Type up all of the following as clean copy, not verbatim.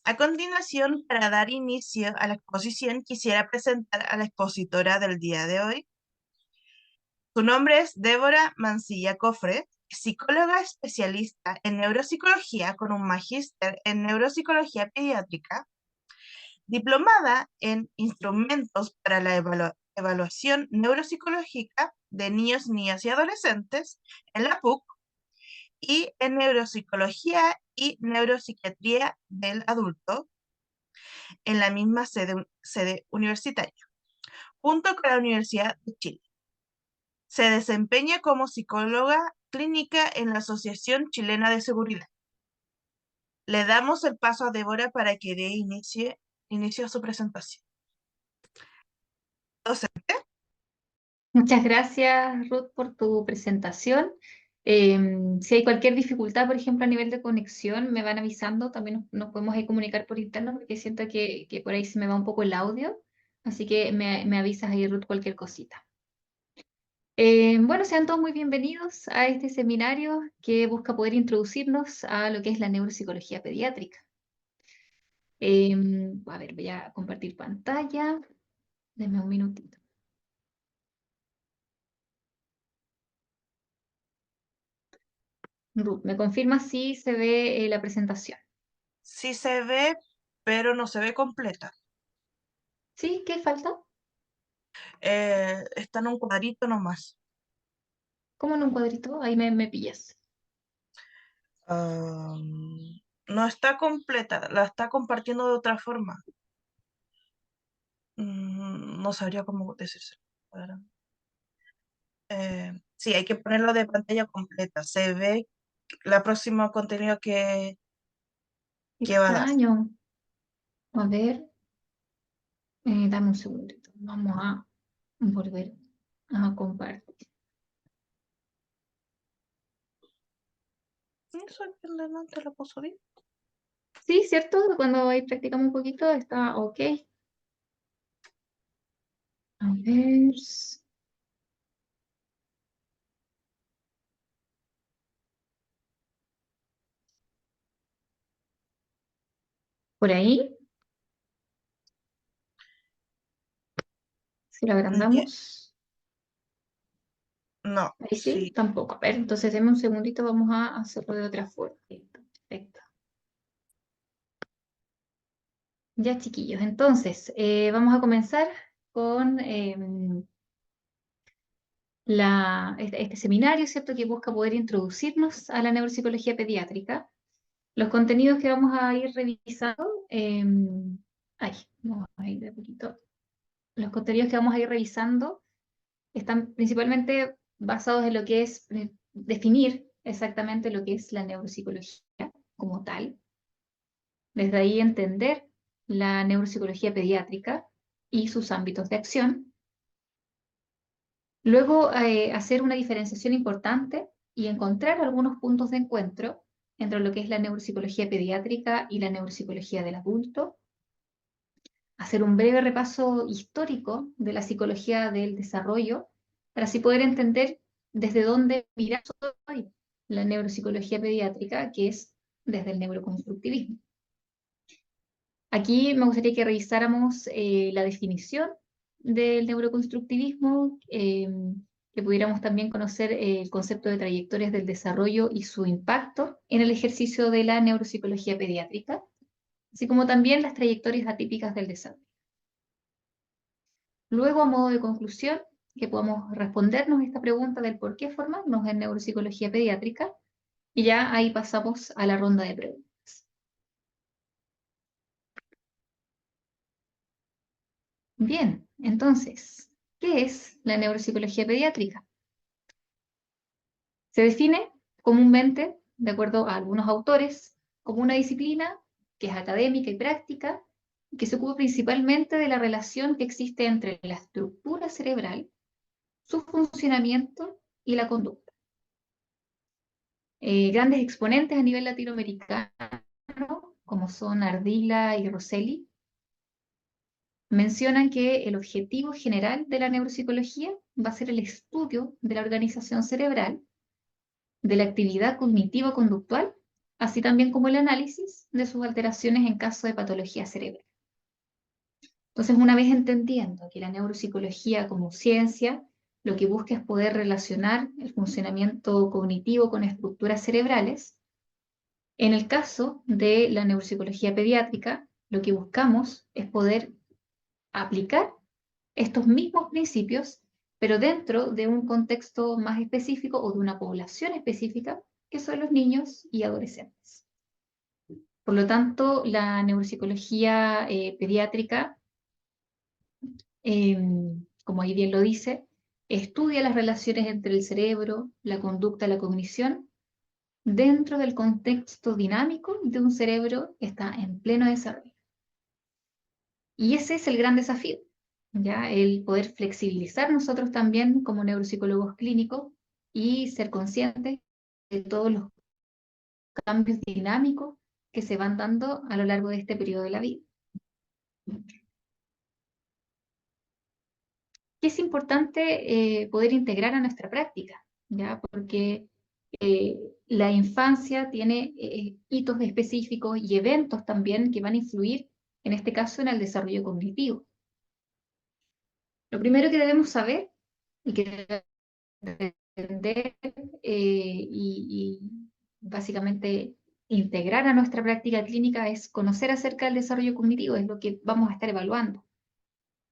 A continuación, para dar inicio a la exposición, quisiera presentar a la expositora del día de hoy. Su nombre es Débora Mancilla Cofre, psicóloga especialista en neuropsicología con un magíster en neuropsicología pediátrica, diplomada en instrumentos para la evaluación neuropsicológica de niños, niñas y adolescentes en la PUC y en neuropsicología y neuropsiquiatría del adulto en la misma sede universitaria, junto con la Universidad de Chile. Se desempeña como psicóloga clínica en la Asociación Chilena de Seguridad. Le damos el paso a Débora para que dé inicio a su presentación. Docente. Muchas gracias, Ruth, por tu presentación. Si hay cualquier dificultad, por ejemplo, a nivel de conexión, me van avisando. También nos podemos ahí comunicar por interno porque siento que por ahí se me va un poco el audio. Así que me avisas ahí, Ruth, cualquier cosita. Bueno, sean todos muy bienvenidos a este seminario que busca poder introducirnos a lo que es la neuropsicología pediátrica. A ver, voy a compartir pantalla. Denme un minutito. Ruth, ¿me confirma si se ve la presentación? Sí se ve, pero no se ve completa. ¿Sí? ¿Qué falta? Está en un cuadrito nomás. ¿Cómo en un cuadrito? Ahí me pillas. No está completa, la está compartiendo de otra forma. No sabría cómo decirse. Sí, hay que ponerlo de pantalla completa. Se ve la próxima contenido que va a dar. Extraño. A ver, dame un segundito. Vamos a volver a compartir. Eso aquí en delante lo puso bien. Sí, ¿cierto? Cuando ahí practicamos un poquito está ok. A ver. Por ahí. Si lo Ya. agrandamos. No, Ahí sí, sí. tampoco. A ver, entonces denme un segundito, vamos a hacerlo de otra forma. Listo, perfecto. Ya, chiquillos, entonces vamos a comenzar con este seminario, ¿cierto? Que busca poder introducirnos a la neuropsicología pediátrica. Los contenidos que vamos a ir revisando, vamos a ir de a poquito. Los contenidos que vamos a ir revisando están principalmente basados en lo que es definir exactamente lo que es la neuropsicología como tal. Desde ahí entender la neuropsicología pediátrica y sus ámbitos de acción. Luego, hacer una diferenciación importante y encontrar algunos puntos de encuentro entre lo que es la neuropsicología pediátrica y la neuropsicología del adulto. Hacer un breve repaso histórico de la psicología del desarrollo para así poder entender desde dónde mirar hoy la neuropsicología pediátrica, que es desde el neuroconstructivismo. Aquí me gustaría que revisáramos la definición del neuroconstructivismo, que pudiéramos también conocer el concepto de trayectorias del desarrollo y su impacto en el ejercicio de la neuropsicología pediátrica, así como también las trayectorias atípicas del desarrollo. Luego, a modo de conclusión, que podamos respondernos esta pregunta del por qué formarnos en neuropsicología pediátrica, y ya ahí pasamos a la ronda de preguntas. Bien, entonces, ¿qué es la neuropsicología pediátrica? Se define comúnmente, de acuerdo a algunos autores, como una disciplina que es académica y práctica, que se ocupa principalmente de la relación que existe entre la estructura cerebral, su funcionamiento y la conducta. Grandes exponentes a nivel latinoamericano, como son Ardila y Rosselli, mencionan que el objetivo general de la neuropsicología va a ser el estudio de la organización cerebral, de la actividad cognitiva-conductual así también como el análisis de sus alteraciones en caso de patología cerebral. Entonces, una vez entendiendo que la neuropsicología como ciencia lo que busca es poder relacionar el funcionamiento cognitivo con estructuras cerebrales, en el caso de la neuropsicología pediátrica, lo que buscamos es poder aplicar estos mismos principios, pero dentro de un contexto más específico o de una población específica, que son los niños y adolescentes. Por lo tanto, la neuropsicología pediátrica, como ahí bien lo dice, estudia las relaciones entre el cerebro, la conducta, la cognición, dentro del contexto dinámico de un cerebro que está en pleno desarrollo. Y ese es el gran desafío, ¿ya? El poder flexibilizar nosotros también como neuropsicólogos clínicos y ser conscientes de todos los cambios dinámicos que se van dando a lo largo de este periodo de la vida. Que es importante poder integrar a nuestra práctica, ¿ya? Porque la infancia tiene hitos específicos y eventos también que van a influir, en este caso, en el desarrollo cognitivo. Lo primero que debemos saber y que debemos entender y básicamente integrar a nuestra práctica clínica es conocer acerca del desarrollo cognitivo, es lo que vamos a estar evaluando.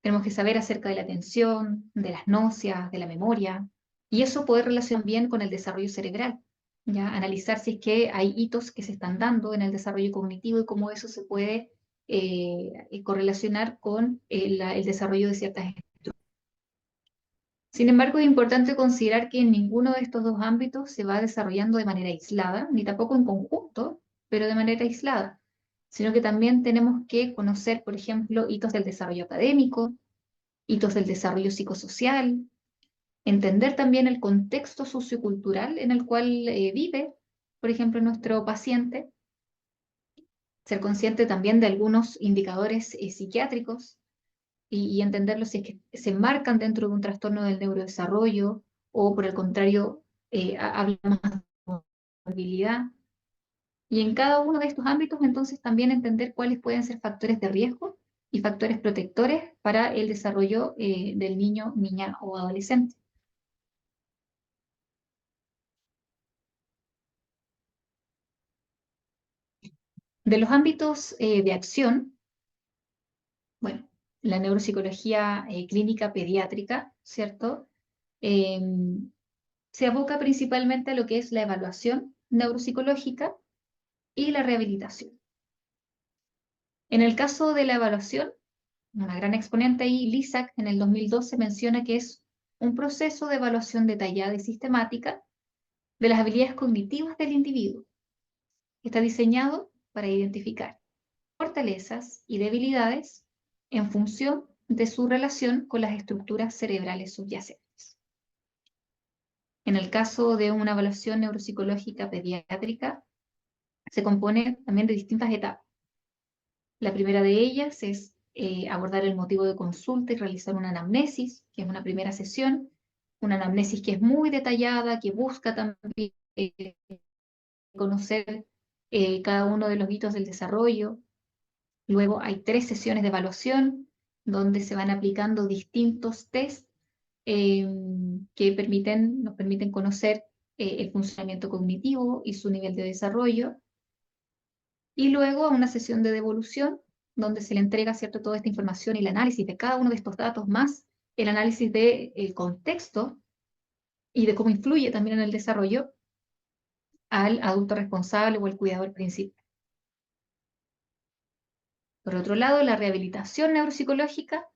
Tenemos que saber acerca de la atención, de las náuseas, de la memoria, y eso poder relacionar bien con el desarrollo cerebral, ¿ya? Analizar si es que hay hitos que se están dando en el desarrollo cognitivo y cómo eso se puede correlacionar con el desarrollo de ciertas estructuras. Sin embargo, es importante considerar que en ninguno de estos dos ámbitos se va desarrollando de manera aislada, ni tampoco en conjunto, pero de manera aislada, sino que también tenemos que conocer, por ejemplo, hitos del desarrollo académico, hitos del desarrollo psicosocial, entender también el contexto sociocultural en el cual vive, por ejemplo, nuestro paciente, ser consciente también de algunos indicadores psiquiátricos y entenderlos si es que se marcan dentro de un trastorno del neurodesarrollo o por el contrario habla más de movilidad. Y en cada uno de estos ámbitos entonces también entender cuáles pueden ser factores de riesgo y factores protectores para el desarrollo del niño, niña o adolescente. De los ámbitos de acción, bueno, la neuropsicología clínica pediátrica, ¿cierto? Eh, Se aboca principalmente a lo que es la evaluación neuropsicológica y la rehabilitación. En el caso de la evaluación, una gran exponente ahí, Lisak, en el 2012 menciona que es un proceso de evaluación detallada y sistemática de las habilidades cognitivas del individuo. Está diseñado para identificar fortalezas y debilidades en función de su relación con las estructuras cerebrales subyacentes. En el caso de una evaluación neuropsicológica pediátrica, se compone también de distintas etapas. La primera de ellas es abordar el motivo de consulta y realizar una anamnesis, que es una primera sesión, una anamnesis que es muy detallada, que busca también conocer cada uno de los hitos del desarrollo. Luego hay 3 sesiones de evaluación donde se van aplicando distintos test que nos permiten conocer el funcionamiento cognitivo y su nivel de desarrollo. Y luego a una sesión de devolución donde se le entrega, ¿cierto?, toda esta información y el análisis de cada uno de estos datos, más el análisis del contexto y de cómo influye también en el desarrollo al adulto responsable o al cuidador principal. Por otro lado, la rehabilitación neuropsicológica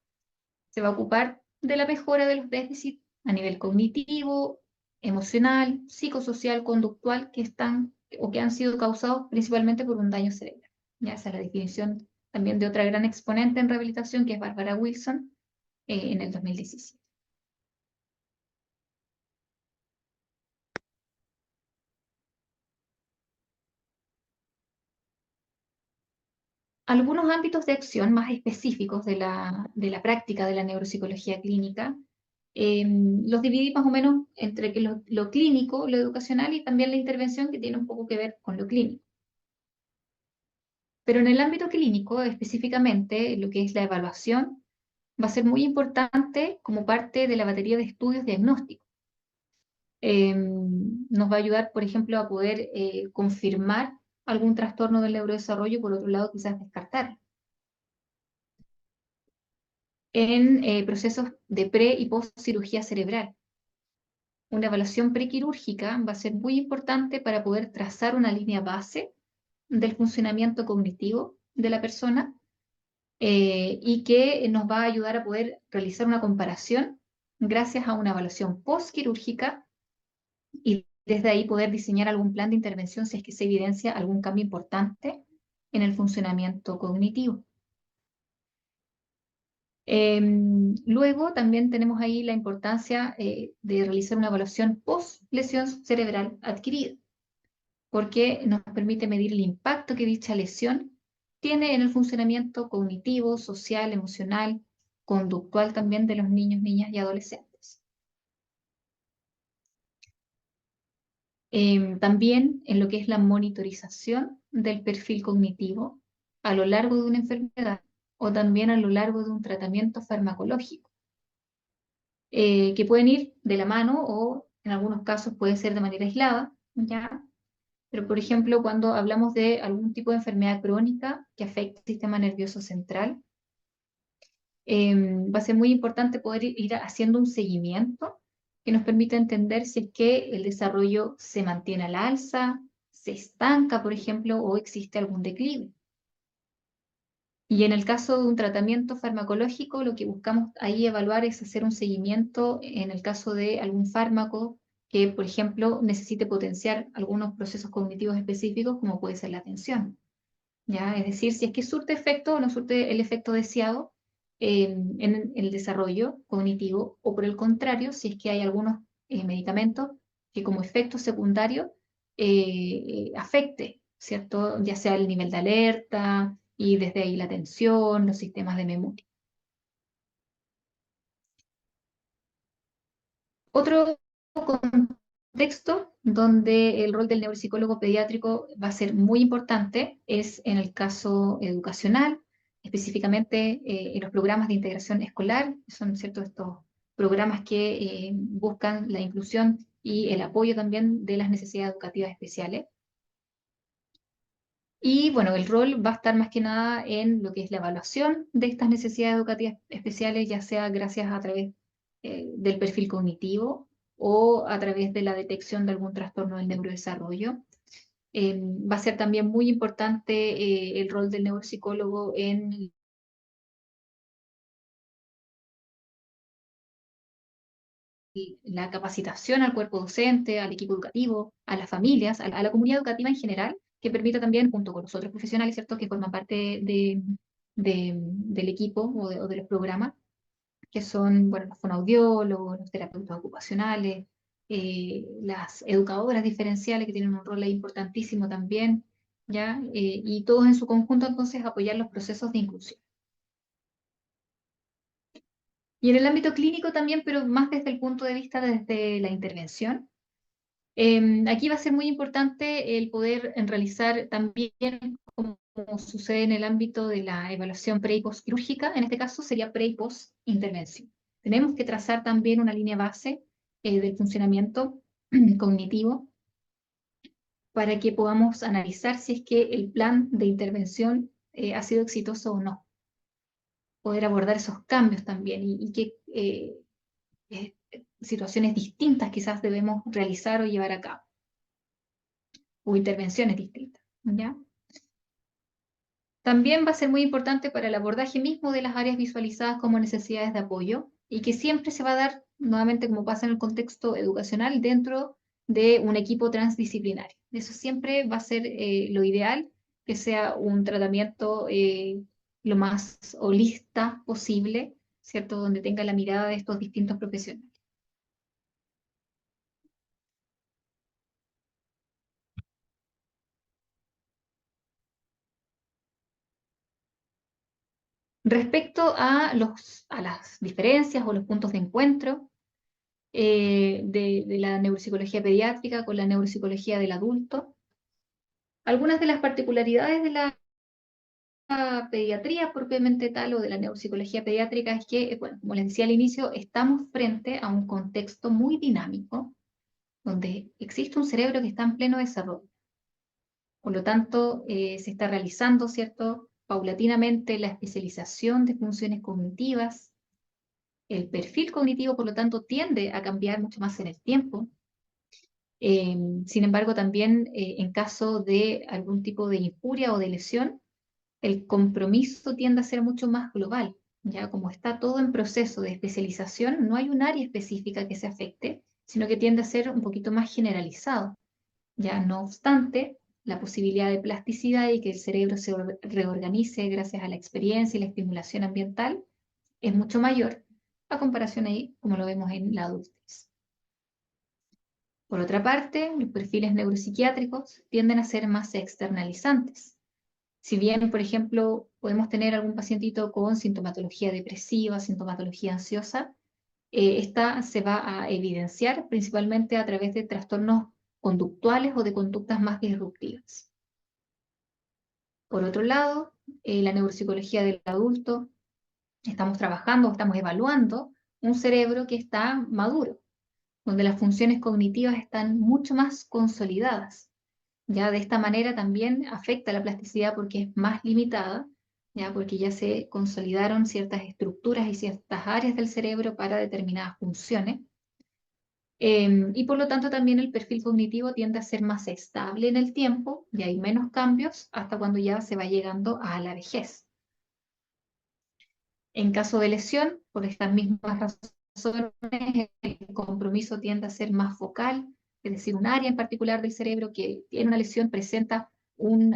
se va a ocupar de la mejora de los déficits a nivel cognitivo, emocional, psicosocial, conductual que están o que han sido causados principalmente por un daño cerebral. Ya esa es la definición también de otra gran exponente en rehabilitación que es Barbara Wilson en el 2017. Algunos ámbitos de acción más específicos de la práctica de la neuropsicología clínica los dividí más o menos entre que lo clínico, lo educacional y también la intervención que tiene un poco que ver con lo clínico. Pero en el ámbito clínico, específicamente, lo que es la evaluación, va a ser muy importante como parte de la batería de estudios diagnósticos. Nos va a ayudar, por ejemplo, a poder confirmar algún trastorno del neurodesarrollo, por otro lado, quizás descartarlo. En procesos de pre y post cirugía cerebral. Una evaluación prequirúrgica va a ser muy importante para poder trazar una línea base del funcionamiento cognitivo de la persona y que nos va a ayudar a poder realizar una comparación gracias a una evaluación postquirúrgica y desde ahí poder diseñar algún plan de intervención si es que se evidencia algún cambio importante en el funcionamiento cognitivo. Luego también tenemos ahí la importancia de realizar una evaluación post lesión cerebral adquirida, porque nos permite medir el impacto que dicha lesión tiene en el funcionamiento cognitivo, social, emocional, conductual también de los niños, niñas y adolescentes. También en lo que es la monitorización del perfil cognitivo a lo largo de una enfermedad o también a lo largo de un tratamiento farmacológico, que pueden ir de la mano o en algunos casos puede ser de manera aislada, ¿ya? Pero, por ejemplo, cuando hablamos de algún tipo de enfermedad crónica que afecta el sistema nervioso central, va a ser muy importante poder ir haciendo un seguimiento que nos permita entender si es que el desarrollo se mantiene al alza, se estanca, por ejemplo, o existe algún declive. Y en el caso de un tratamiento farmacológico, lo que buscamos ahí evaluar es hacer un seguimiento en el caso de algún fármaco que, por ejemplo, necesite potenciar algunos procesos cognitivos específicos, como puede ser la atención. ¿Ya? Es decir, si es que surte efecto o no surte el efecto deseado en el desarrollo cognitivo, o por el contrario, si es que hay algunos medicamentos que como efecto secundario afecte, ¿cierto? Ya sea el nivel de alerta y desde ahí la atención, los sistemas de memoria. Otro contexto donde el rol del neuropsicólogo pediátrico va a ser muy importante es en el caso educacional, específicamente en los programas de integración escolar, son ciertos estos programas que buscan la inclusión y el apoyo también de las necesidades educativas especiales. Y bueno, el rol va a estar más que nada en lo que es la evaluación de estas necesidades educativas especiales, ya sea gracias a través del perfil cognitivo o a través de la detección de algún trastorno del neurodesarrollo. Va a ser también muy importante el rol del neuropsicólogo en la capacitación al cuerpo docente, al equipo educativo, a las familias, a la comunidad educativa en general, que permita también, junto con los otros profesionales, ¿cierto?, que forman parte del equipo o de los programas, que son, bueno, los fonoaudiólogos, los terapeutas ocupacionales, las educadoras diferenciales, que tienen un rol ahí importantísimo también, ¿ya? Y todos en su conjunto, entonces, apoyar los procesos de inclusión. Y en el ámbito clínico también, pero más desde el punto de vista desde la intervención. Aquí va a ser muy importante el poder realizar también, como sucede en el ámbito de la evaluación pre y post quirúrgica, en este caso sería pre y post intervención. Tenemos que trazar también una línea base del funcionamiento cognitivo para que podamos analizar si es que el plan de intervención ha sido exitoso o no. Poder abordar esos cambios también y qué situaciones distintas quizás debemos realizar o llevar a cabo, o intervenciones distintas, ¿ya? También va a ser muy importante para el abordaje mismo de las áreas visualizadas como necesidades de apoyo y que siempre se va a dar, nuevamente como pasa en el contexto educacional, dentro de un equipo transdisciplinario. Eso siempre va a ser lo ideal, que sea un tratamiento lo más holista posible, ¿cierto? Donde tenga la mirada de estos distintos profesionales. Respecto a las diferencias o los puntos de encuentro de la neuropsicología pediátrica con la neuropsicología del adulto, algunas de las particularidades de la pediatría propiamente tal o de la neuropsicología pediátrica es que, bueno, como les decía al inicio, estamos frente a un contexto muy dinámico donde existe un cerebro que está en pleno desarrollo. Por lo tanto, se está realizando, ¿cierto?, paulatinamente la especialización de funciones cognitivas. El perfil cognitivo, por lo tanto, tiende a cambiar mucho más en el tiempo. Sin embargo, también en caso de algún tipo de injuria o de lesión, el compromiso tiende a ser mucho más global. Ya como está todo en proceso de especialización, no hay un área específica que se afecte, sino que tiende a ser un poquito más generalizado. Ya no obstante, la posibilidad de plasticidad y que el cerebro se reorganice gracias a la experiencia y la estimulación ambiental es mucho mayor a comparación ahí, como lo vemos en la adultez. Por otra parte, los perfiles neuropsiquiátricos tienden a ser más externalizantes. Si bien, por ejemplo, podemos tener algún pacientito con sintomatología depresiva, sintomatología ansiosa, esta se va a evidenciar principalmente a través de trastornos conductuales o de conductas más disruptivas. Por otro lado, la neuropsicología del adulto, estamos trabajando, estamos evaluando un cerebro que está maduro, donde las funciones cognitivas están mucho más consolidadas. Ya de esta manera también afecta la plasticidad porque es más limitada, ya porque ya se consolidaron ciertas estructuras y ciertas áreas del cerebro para determinadas funciones. Y por lo tanto también el perfil cognitivo tiende a ser más estable en el tiempo y hay menos cambios hasta cuando ya se va llegando a la vejez. En caso de lesión, por estas mismas razones, el compromiso tiende a ser más focal, es decir, un área en particular del cerebro que tiene una lesión presenta un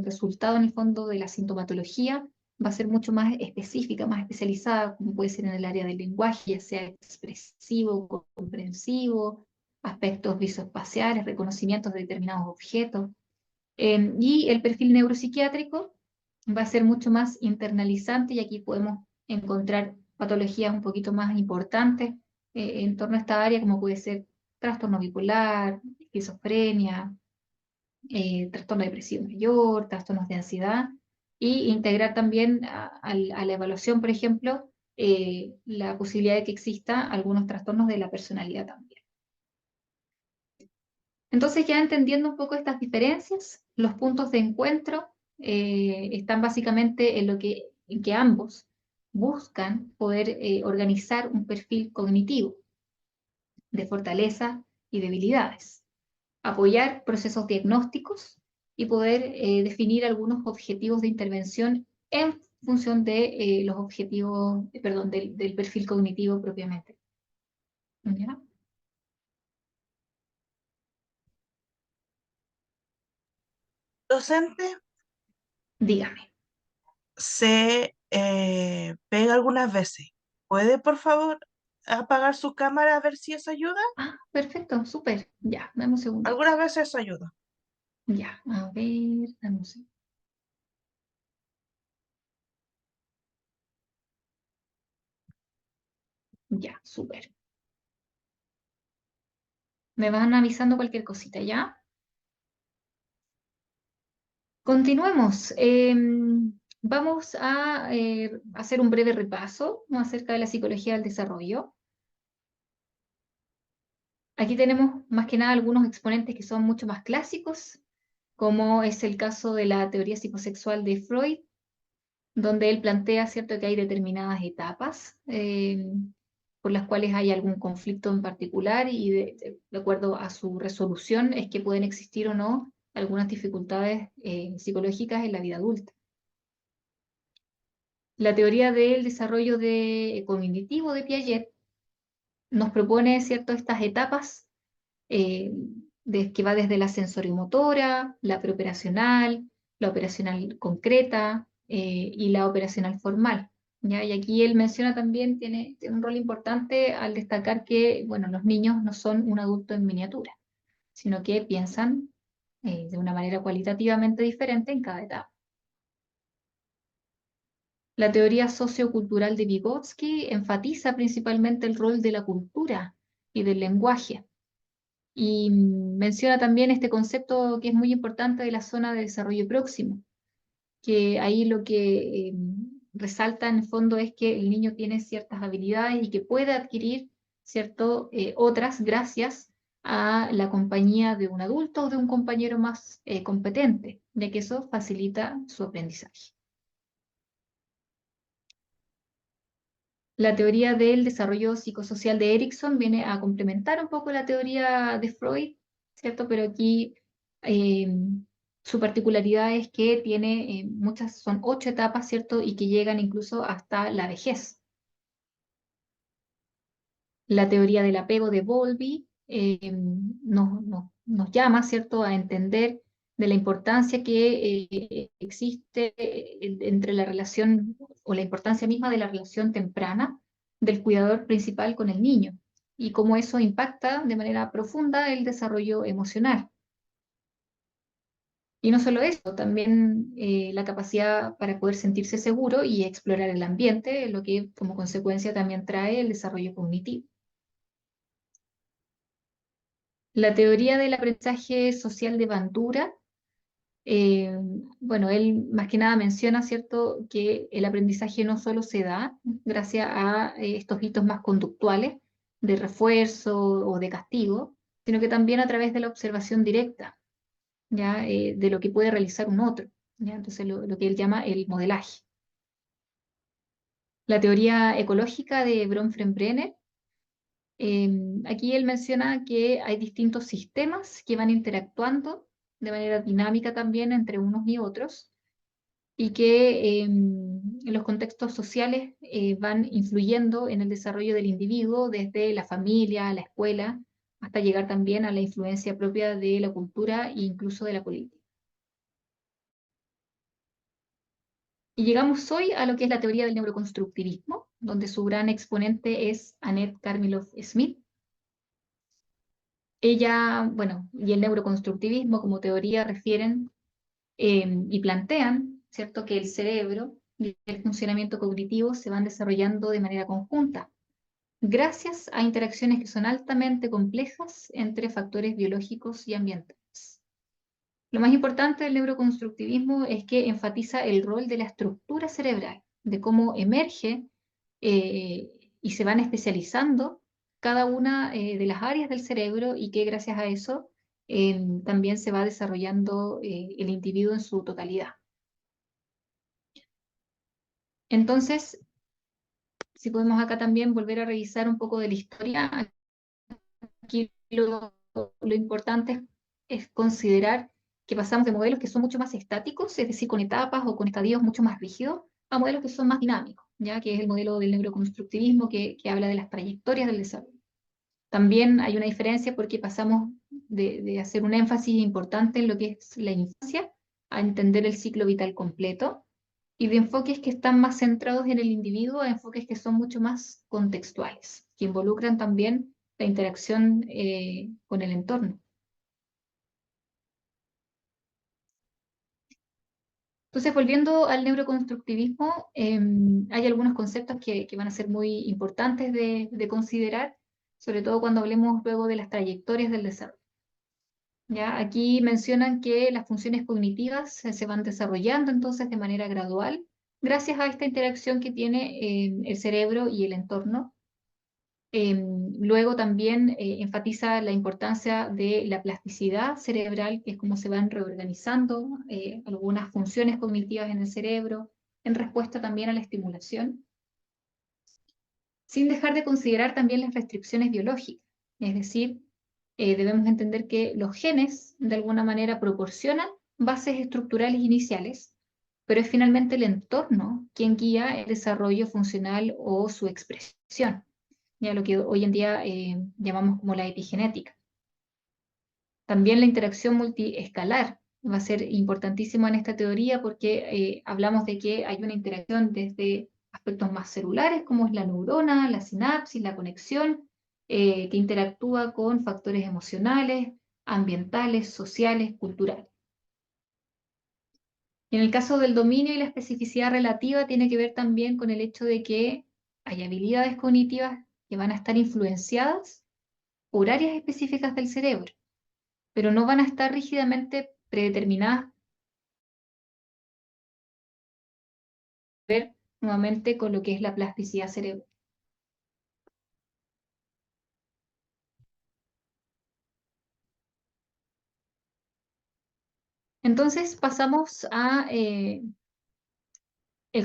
resultado en el fondo de la sintomatología, va a ser mucho más específica, más especializada, como puede ser en el área del lenguaje, ya sea expresivo, comprensivo, aspectos visoespaciales, reconocimientos de determinados objetos. Y el perfil neuropsiquiátrico va a ser mucho más internalizante y aquí podemos encontrar patologías un poquito más importantes en torno a esta área, como puede ser trastorno bipolar, esquizofrenia, trastorno depresivo mayor, trastornos de ansiedad, y integrar también a la evaluación, por ejemplo, la posibilidad de que exista algunos trastornos de la personalidad también. Entonces, ya entendiendo un poco estas diferencias, los puntos de encuentro están básicamente en que ambos buscan poder organizar un perfil cognitivo de fortaleza y debilidades, apoyar procesos diagnósticos y poder definir algunos objetivos de intervención en función de los objetivos, perdón, del perfil cognitivo propiamente. ¿Ya? Docente, Dígame. se pega algunas veces. ¿Puede, por favor, apagar su cámara a ver si eso ayuda? Ah, perfecto, súper. Ya, dame un segundito. Algunas veces eso ayuda. Ya, a ver, dame un segundo. Ya, súper. Me van avisando cualquier cosita, ¿ya? Continuemos. Vamos a hacer un breve repaso, ¿no?, acerca de la psicología del desarrollo. Aquí tenemos más que nada algunos exponentes que son mucho más clásicos, como es el caso de la teoría psicosexual de Freud, donde él plantea, ¿cierto?, que hay determinadas etapas por las cuales hay algún conflicto en particular y de acuerdo a su resolución es que pueden existir o no algunas dificultades psicológicas en la vida adulta. La teoría del desarrollo cognitivo de Piaget nos propone, ¿cierto?, estas etapas eh, que va desde la sensorimotora, la preoperacional, la operacional concreta y la operacional formal. ¿Ya? Y aquí él menciona también, tiene un rol importante al destacar que, bueno, los niños no son un adulto en miniatura, sino que piensan de una manera cualitativamente diferente en cada etapa. La teoría sociocultural de Vygotsky enfatiza principalmente el rol de la cultura y del lenguaje. Y menciona también este concepto que es muy importante de la zona de desarrollo próximo, que ahí lo que resalta en el fondo es que el niño tiene ciertas habilidades y que puede adquirir otras gracias a la compañía de un adulto o de un compañero más competente, ya que eso facilita su aprendizaje. La teoría del desarrollo psicosocial de Erikson viene a complementar un poco la teoría de Freud, ¿cierto? Pero aquí eh, su particularidad es que tiene son 8 etapas, ¿cierto? Y que llegan incluso hasta la vejez. La teoría del apego de Bowlby nos llama, ¿cierto?, a entender de la importancia que existe entre la relación o la importancia misma de la relación temprana del cuidador principal con el niño y cómo eso impacta de manera profunda el desarrollo emocional. Y no solo eso, también la capacidad para poder sentirse seguro y explorar el ambiente, lo que como consecuencia también trae el desarrollo cognitivo. La teoría del aprendizaje social de Bandura, eh, bueno, él más que nada menciona, ¿cierto?, que el aprendizaje no solo se da gracias a estos hitos más conductuales de refuerzo o de castigo, sino que también a través de la observación directa, ¿ya? De lo que puede realizar un otro, ¿ya? Entonces, lo que él llama el modelaje. La teoría ecológica de Bronfenbrenner. Aquí él menciona que hay distintos sistemas que van interactuando de manera dinámica también entre unos y otros y que los contextos sociales van influyendo en el desarrollo del individuo desde la familia, la escuela, hasta llegar también a la influencia propia de la cultura e incluso de la política. Y llegamos hoy a lo que es la teoría del neuroconstructivismo, donde su gran exponente es Annette Karmilov-Smith. Ella, bueno, y el neuroconstructivismo como teoría refieren y plantean, ¿cierto?, que el cerebro y el funcionamiento cognitivo se van desarrollando de manera conjunta, gracias a interacciones que son altamente complejas entre factores biológicos y ambientales. Lo más importante del neuroconstructivismo es que enfatiza el rol de la estructura cerebral, de cómo emerge eh, y se van especializando cada una de las áreas del cerebro y que gracias a eso también se va desarrollando el individuo en su totalidad. Entonces, si podemos acá también volver a revisar un poco de la historia, aquí lo importante es considerar que pasamos de modelos que son mucho más estáticos, es decir, con etapas o con estadios mucho más rígidos, a modelos que son más dinámicos, ya que es el modelo del neuroconstructivismo que habla de las trayectorias del desarrollo. También hay una diferencia porque pasamos de hacer un énfasis importante en lo que es la infancia a entender el ciclo vital completo y de enfoques que están más centrados en el individuo a enfoques que son mucho más contextuales, que involucran también la interacción con el entorno. Entonces, volviendo al neuroconstructivismo, hay algunos conceptos que van a ser muy importantes de considerar, sobre todo cuando hablemos luego de las trayectorias del desarrollo. ¿Ya? Aquí mencionan que las funciones cognitivas se van desarrollando entonces de manera gradual gracias a esta interacción que tiene el cerebro y el entorno. Luego también enfatiza la importancia de la plasticidad cerebral, que es cómo se van reorganizando algunas funciones cognitivas en el cerebro en respuesta también a la estimulación, sin dejar de considerar también las restricciones biológicas, es decir, debemos entender que los genes de alguna manera proporcionan bases estructurales iniciales, pero es finalmente el entorno quien guía el desarrollo funcional o su expresión, ya lo que hoy en día llamamos como la epigenética. También la interacción multiescalar va a ser importantísima en esta teoría porque hablamos de que hay una interacción desde aspectos más celulares, como es la neurona, la sinapsis, la conexión, que interactúa con factores emocionales, ambientales, sociales, culturales. Y en el caso del dominio y la especificidad relativa tiene que ver también con el hecho de que hay habilidades cognitivas que van a estar influenciadas por áreas específicas del cerebro, pero no van a estar rígidamente predeterminadas ver nuevamente con lo que es la plasticidad cerebral. Entonces pasamos a el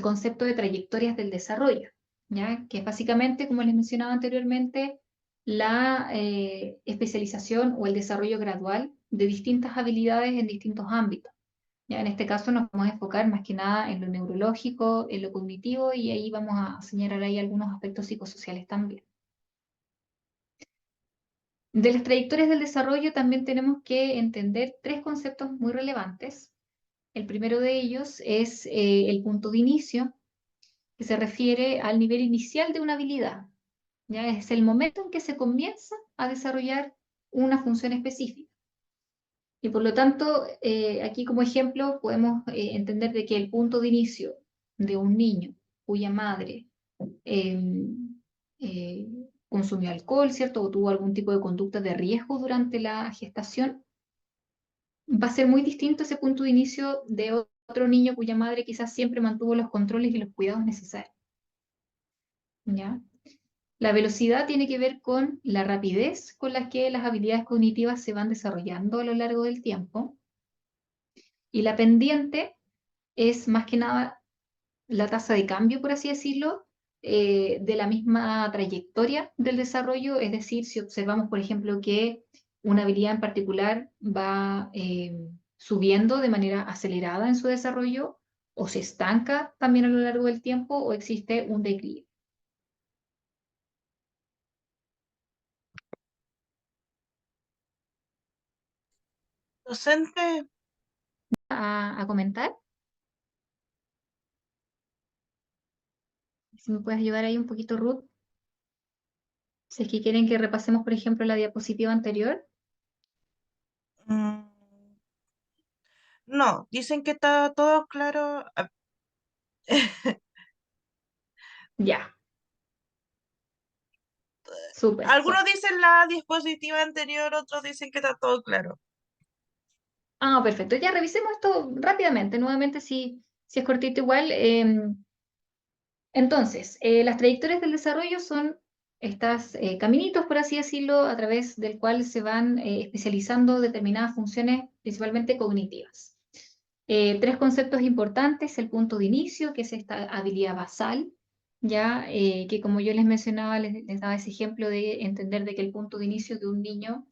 concepto de trayectorias del desarrollo, ¿ya? Que es básicamente, como les mencionaba anteriormente, la especialización o el desarrollo gradual de distintas habilidades en distintos ámbitos. ¿Ya? En este caso nos vamos a enfocar más que nada en lo neurológico, en lo cognitivo, y ahí vamos a señalar ahí algunos aspectos psicosociales también. De las trayectorias del desarrollo también tenemos que entender tres conceptos muy relevantes. El primero de ellos es el punto de inicio, que se refiere al nivel inicial de una habilidad. ¿Ya? Es el momento en que se comienza a desarrollar una función específica. Y por lo tanto, aquí como ejemplo podemos entender de que el punto de inicio de un niño cuya madre eh, eh, consumió alcohol, ¿cierto? O tuvo algún tipo de conducta de riesgo durante la gestación, va a ser muy distinto ese punto de inicio de otro niño cuya madre quizás siempre mantuvo los controles y los cuidados necesarios. ¿Ya? La velocidad tiene que ver con la rapidez con la que las habilidades cognitivas se van desarrollando a lo largo del tiempo. Y la pendiente es más que nada la tasa de cambio, por así decirlo, de la misma trayectoria del desarrollo. Es decir, si observamos, por ejemplo, que una habilidad en particular va subiendo de manera acelerada en su desarrollo, o se estanca también a lo largo del tiempo, o existe un declive. Docente, A comentar, si me puedes ayudar ahí un poquito, Ruth, si es que quieren que repasemos, por ejemplo, la diapositiva anterior. mm, no, dicen que está todo claro. Ya, súper, bueno. Algunos dicen la diapositiva anterior, otros dicen que está todo claro. Ah, perfecto. Ya revisemos esto rápidamente. Nuevamente, si es cortito igual. Entonces, las trayectorias del desarrollo son estos caminitos, por así decirlo, a través del cual se van especializando determinadas funciones, principalmente cognitivas. Tres conceptos importantes: el punto de inicio, que es esta habilidad basal, ya que como yo les mencionaba, les daba ese ejemplo de entender de que el punto de inicio de un niño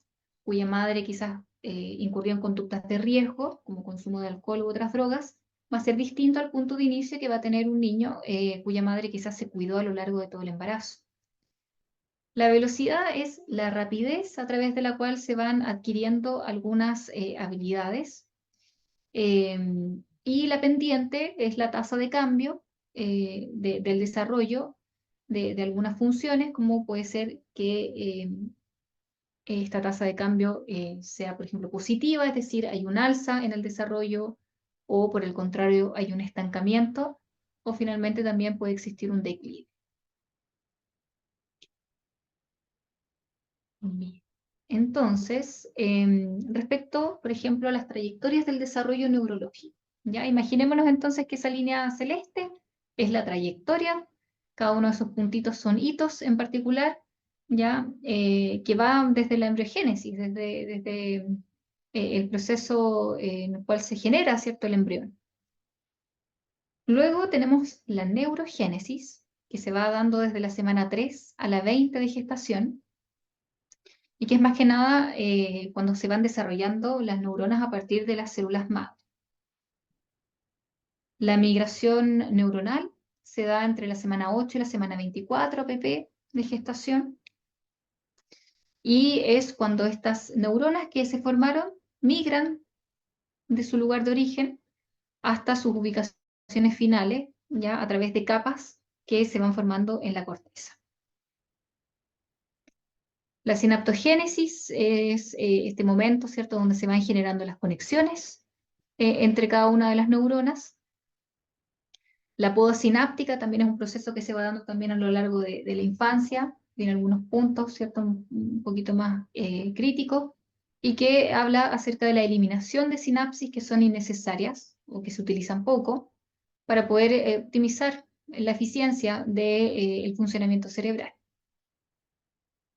cuya madre quizás incurrió en conductas de riesgo, como consumo de alcohol u otras drogas, va a ser distinto al punto de inicio que va a tener un niño cuya madre quizás se cuidó a lo largo de todo el embarazo. La velocidad es la rapidez a través de la cual se van adquiriendo algunas habilidades, y la pendiente es la tasa de cambio del desarrollo de algunas funciones, como puede ser que esta tasa de cambio sea, por ejemplo, positiva, es decir, hay un alza en el desarrollo, o por el contrario, hay un estancamiento, o finalmente también puede existir un declive. Bien. Entonces, respecto, por ejemplo, a las trayectorias del desarrollo neurológico, ¿ya? Imaginémonos entonces que esa línea celeste es la trayectoria, cada uno de esos puntitos son hitos en particular, ¿ya? Que va desde la embriogénesis, desde el proceso en el cual se genera, ¿cierto?, el embrión. Luego tenemos la neurogénesis, que se va dando desde la semana 3 a la 20 de gestación, y que es más que nada cuando se van desarrollando las neuronas a partir de las células madre. La migración neuronal se da entre la semana 8 y la semana 24 pp de gestación, y es cuando estas neuronas que se formaron migran de su lugar de origen hasta sus ubicaciones finales, ya a través de capas que se van formando en la corteza. La sinaptogénesis es este momento, ¿cierto?, donde se van generando las conexiones entre cada una de las neuronas. La poda sináptica también es un proceso que se va dando también a lo largo de la infancia, tiene algunos puntos, ¿cierto?, un poquito más críticos, y que habla acerca de la eliminación de sinapsis que son innecesarias o que se utilizan poco, para poder optimizar la eficiencia del funcionamiento cerebral.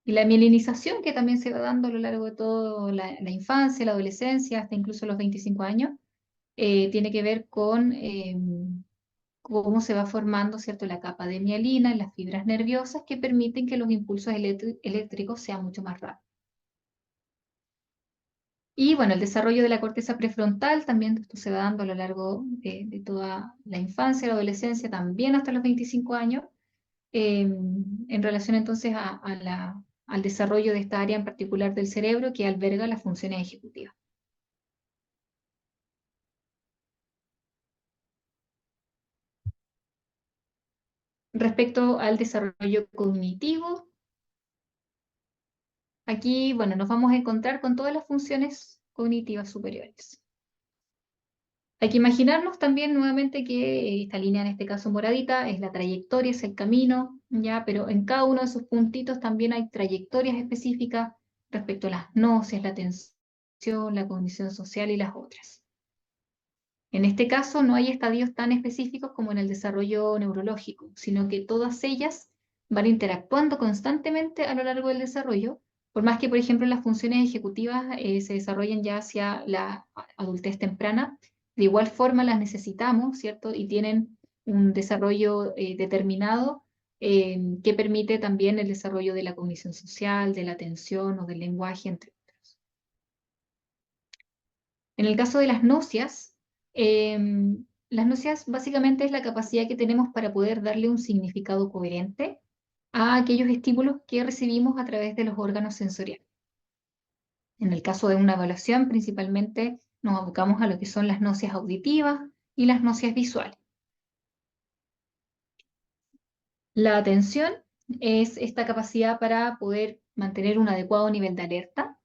Y la mielinización que también se va dando a lo largo de toda la infancia, la adolescencia, hasta incluso los 25 años, tiene que ver con cómo se va formando, ¿cierto?, la capa de mielina en las fibras nerviosas que permiten que los impulsos eléctricos sean mucho más rápidos. Y bueno, el desarrollo de la corteza prefrontal también esto se va dando a lo largo de toda la infancia, la adolescencia, también hasta los 25 años, en relación entonces al desarrollo de esta área en particular del cerebro que alberga las funciones ejecutivas. Respecto al desarrollo cognitivo, aquí, bueno, nos vamos a encontrar con todas las funciones cognitivas superiores. Hay que imaginarnos también nuevamente que esta línea, en este caso moradita, es la trayectoria, es el camino, ¿ya? Pero en cada uno de esos puntitos también hay trayectorias específicas respecto a las gnosis, la atención, la cognición social y las otras. En este caso no hay estadios tan específicos como en el desarrollo neurológico, sino que todas ellas van interactuando constantemente a lo largo del desarrollo, por más que, por ejemplo, las funciones ejecutivas se desarrollen ya hacia la adultez temprana, de igual forma las necesitamos, ¿cierto? Y tienen un desarrollo determinado que permite también el desarrollo de la cognición social, de la atención o del lenguaje, entre otros. En el caso de las nocias básicamente es la capacidad que tenemos para poder darle un significado coherente a aquellos estímulos que recibimos a través de los órganos sensoriales. En el caso de una evaluación, principalmente nos abocamos a lo que son las nocias auditivas y las nocias visuales. La atención es esta capacidad para poder mantener un adecuado nivel de alerta,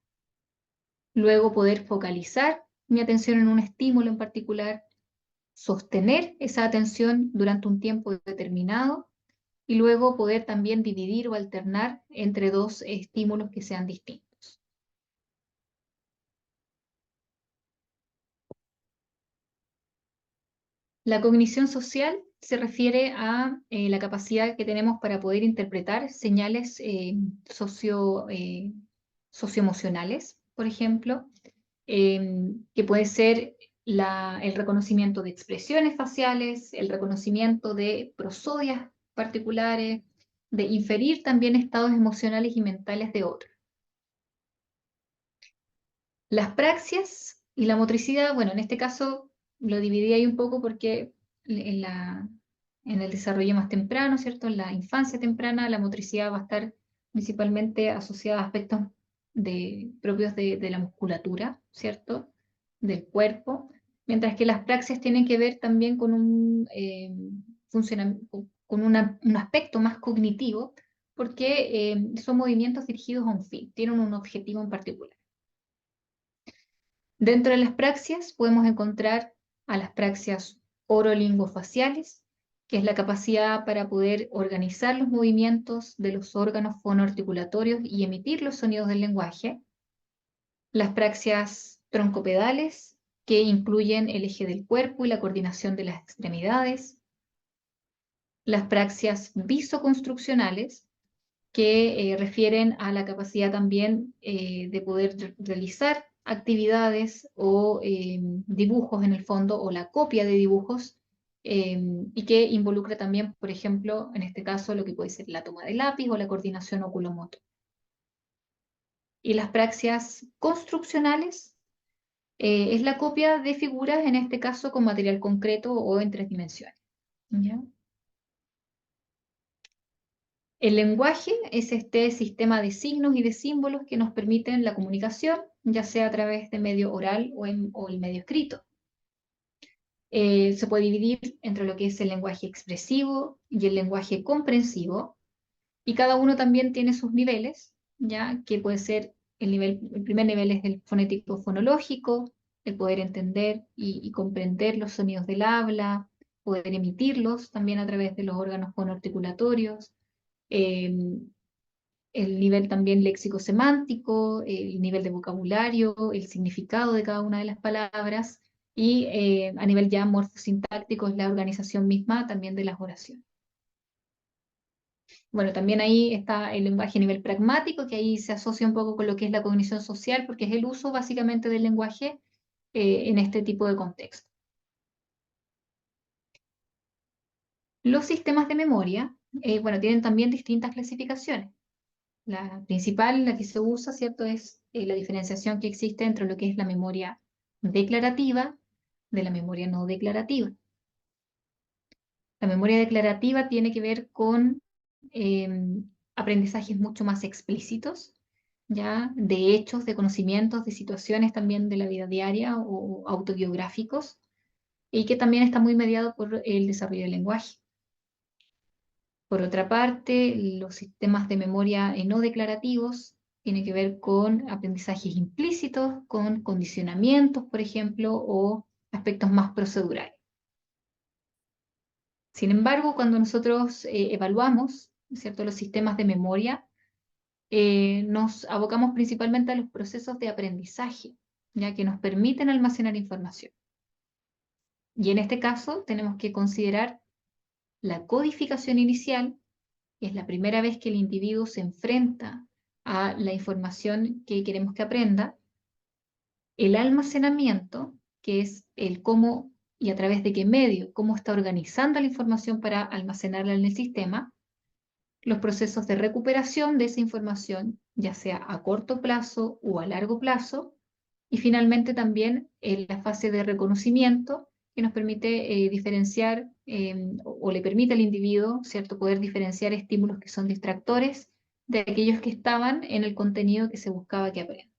luego poder focalizar mi atención en un estímulo en particular, sostener esa atención durante un tiempo determinado y luego poder también dividir o alternar entre dos estímulos que sean distintos. La cognición social se refiere a la capacidad que tenemos para poder interpretar señales socioemocionales, por ejemplo, que puede ser el reconocimiento de expresiones faciales, el reconocimiento de prosodias particulares, de inferir también estados emocionales y mentales de otros. Las praxias y la motricidad, bueno, en este caso lo dividí ahí un poco porque en el desarrollo más temprano, ¿cierto? En la infancia temprana, la motricidad va a estar principalmente asociada a aspectos propios de la musculatura, ¿cierto? Del cuerpo, mientras que las praxias tienen que ver también con un aspecto más cognitivo, porque son movimientos dirigidos a un fin, tienen un objetivo en particular. Dentro de las praxias podemos encontrar a las praxias orolingofaciales, que es la capacidad para poder organizar los movimientos de los órganos fonoarticulatorios y emitir los sonidos del lenguaje. Las praxias troncopedales, que incluyen el eje del cuerpo y la coordinación de las extremidades. Las praxias visoconstruccionales, que refieren a la capacidad también de poder realizar actividades o dibujos en el fondo, o la copia de dibujos, y que involucra también, por ejemplo, en este caso, lo que puede ser la toma de lápiz o la coordinación oculomotor. Y las praxias construccionales es la copia de figuras, en este caso con material concreto o en 3 dimensiones. ¿Ya? El lenguaje es este sistema de signos y de símbolos que nos permiten la comunicación, ya sea a través de medio oral o el medio escrito. Se puede dividir entre lo que es el lenguaje expresivo y el lenguaje comprensivo, y cada uno también tiene sus niveles, ya que puede ser el primer nivel es el fonético fonológico, el poder entender y comprender los sonidos del habla, poder emitirlos también a través de los órganos fonoarticulatorios. El nivel también léxico-semántico, el nivel de vocabulario, el significado de cada una de las palabras, y a nivel ya morfosintáctico es la organización misma también de las oraciones. Bueno, también ahí está el lenguaje a nivel pragmático, que ahí se asocia un poco con lo que es la cognición social, porque es el uso básicamente del lenguaje en este tipo de contexto. Los sistemas de memoria, bueno, tienen también distintas clasificaciones. La principal, la que se usa, ¿cierto?, es la diferenciación que existe entre lo que es la memoria declarativa de la memoria no declarativa. La memoria declarativa tiene que ver con aprendizajes mucho más explícitos, ¿ya? De hechos, de conocimientos, de situaciones también de la vida diaria o autobiográficos, y que también está muy mediado por el desarrollo del lenguaje. Por otra parte, los sistemas de memoria no declarativos tienen que ver con aprendizajes implícitos, con condicionamientos, por ejemplo, o aspectos más procedurales. Sin embargo, cuando nosotros evaluamos, ¿cierto?, los sistemas de memoria, nos abocamos principalmente a los procesos de aprendizaje, ya que nos permiten almacenar información. Y en este caso tenemos que considerar la codificación inicial, que es la primera vez que el individuo se enfrenta a la información que queremos que aprenda, el almacenamiento, que es el cómo y a través de qué medio, cómo está organizando la información para almacenarla en el sistema, los procesos de recuperación de esa información, ya sea a corto plazo o a largo plazo, y finalmente también la fase de reconocimiento, que nos permite diferenciar o le permite al individuo, ¿cierto?, poder diferenciar estímulos que son distractores de aquellos que estaban en el contenido que se buscaba que aprenda.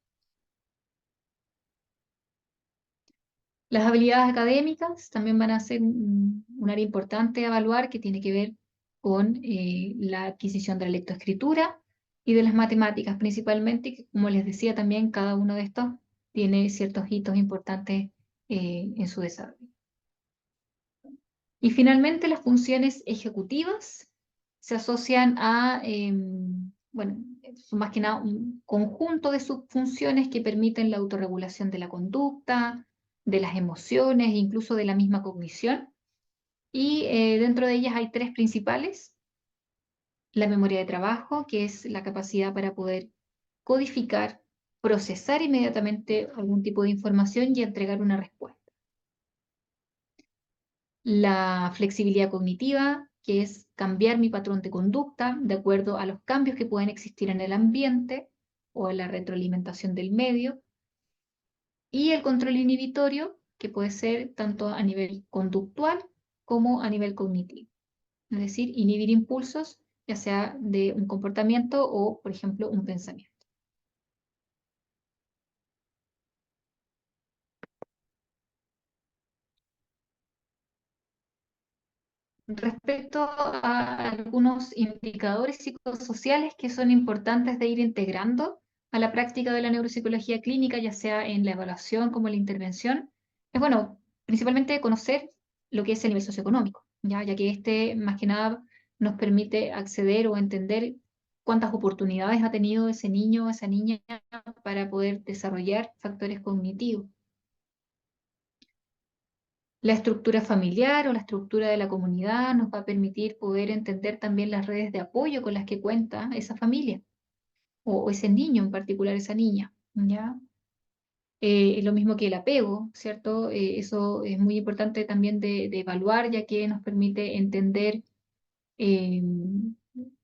Las habilidades académicas también van a ser un área importante a evaluar, que tiene que ver con la adquisición de la lectoescritura y de las matemáticas principalmente, que como les decía también, cada uno de estos tiene ciertos hitos importantes en su desarrollo. Y finalmente las funciones ejecutivas se asocian a, bueno, son más que nada un conjunto de subfunciones que permiten la autorregulación de la conducta, de las emociones, incluso de la misma cognición. Y dentro de ellas hay tres principales. La memoria de trabajo, que es la capacidad para poder codificar, procesar inmediatamente algún tipo de información y entregar una respuesta. La flexibilidad cognitiva, que es cambiar mi patrón de conducta de acuerdo a los cambios que pueden existir en el ambiente o en la retroalimentación del medio. Y el control inhibitorio, que puede ser tanto a nivel conductual como a nivel cognitivo. Es decir, inhibir impulsos, ya sea de un comportamiento o, por ejemplo, un pensamiento. Respecto a algunos indicadores psicosociales que son importantes de ir integrando a la práctica de la neuropsicología clínica, ya sea en la evaluación como en la intervención, es bueno, principalmente conocer lo que es el nivel socioeconómico, ya que este más que nada nos permite acceder o entender cuántas oportunidades ha tenido ese niño o esa niña para poder desarrollar factores cognitivos. La estructura familiar o la estructura de la comunidad nos va a permitir poder entender también las redes de apoyo con las que cuenta esa familia o ese niño en particular, esa niña, ¿ya? Es lo mismo que el apego, ¿cierto? Eso es muy importante también de evaluar, ya que nos permite entender, eh,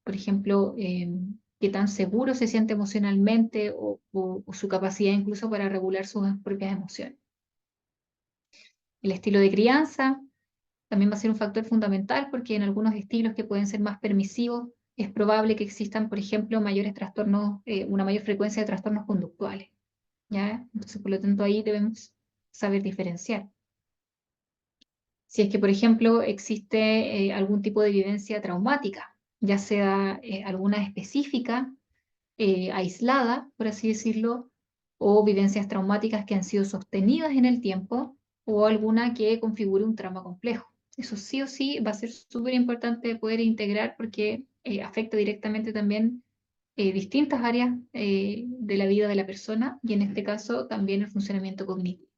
por ejemplo, qué tan seguro se siente emocionalmente o su capacidad incluso para regular sus propias emociones. El estilo de crianza también va a ser un factor fundamental, porque en algunos estilos que pueden ser más permisivos es probable que existan, por ejemplo, mayores trastornos, una mayor frecuencia de trastornos conductuales, ¿ya? Entonces, por lo tanto, ahí debemos saber diferenciar. Si es que, por ejemplo, existe algún tipo de vivencia traumática, ya sea alguna específica, aislada, por así decirlo, o vivencias traumáticas que han sido sostenidas en el tiempo, o alguna que configure un trauma complejo. Eso sí o sí va a ser súper importante poder integrar, porque afecta directamente también distintas áreas de la vida de la persona, y en este caso también el funcionamiento cognitivo.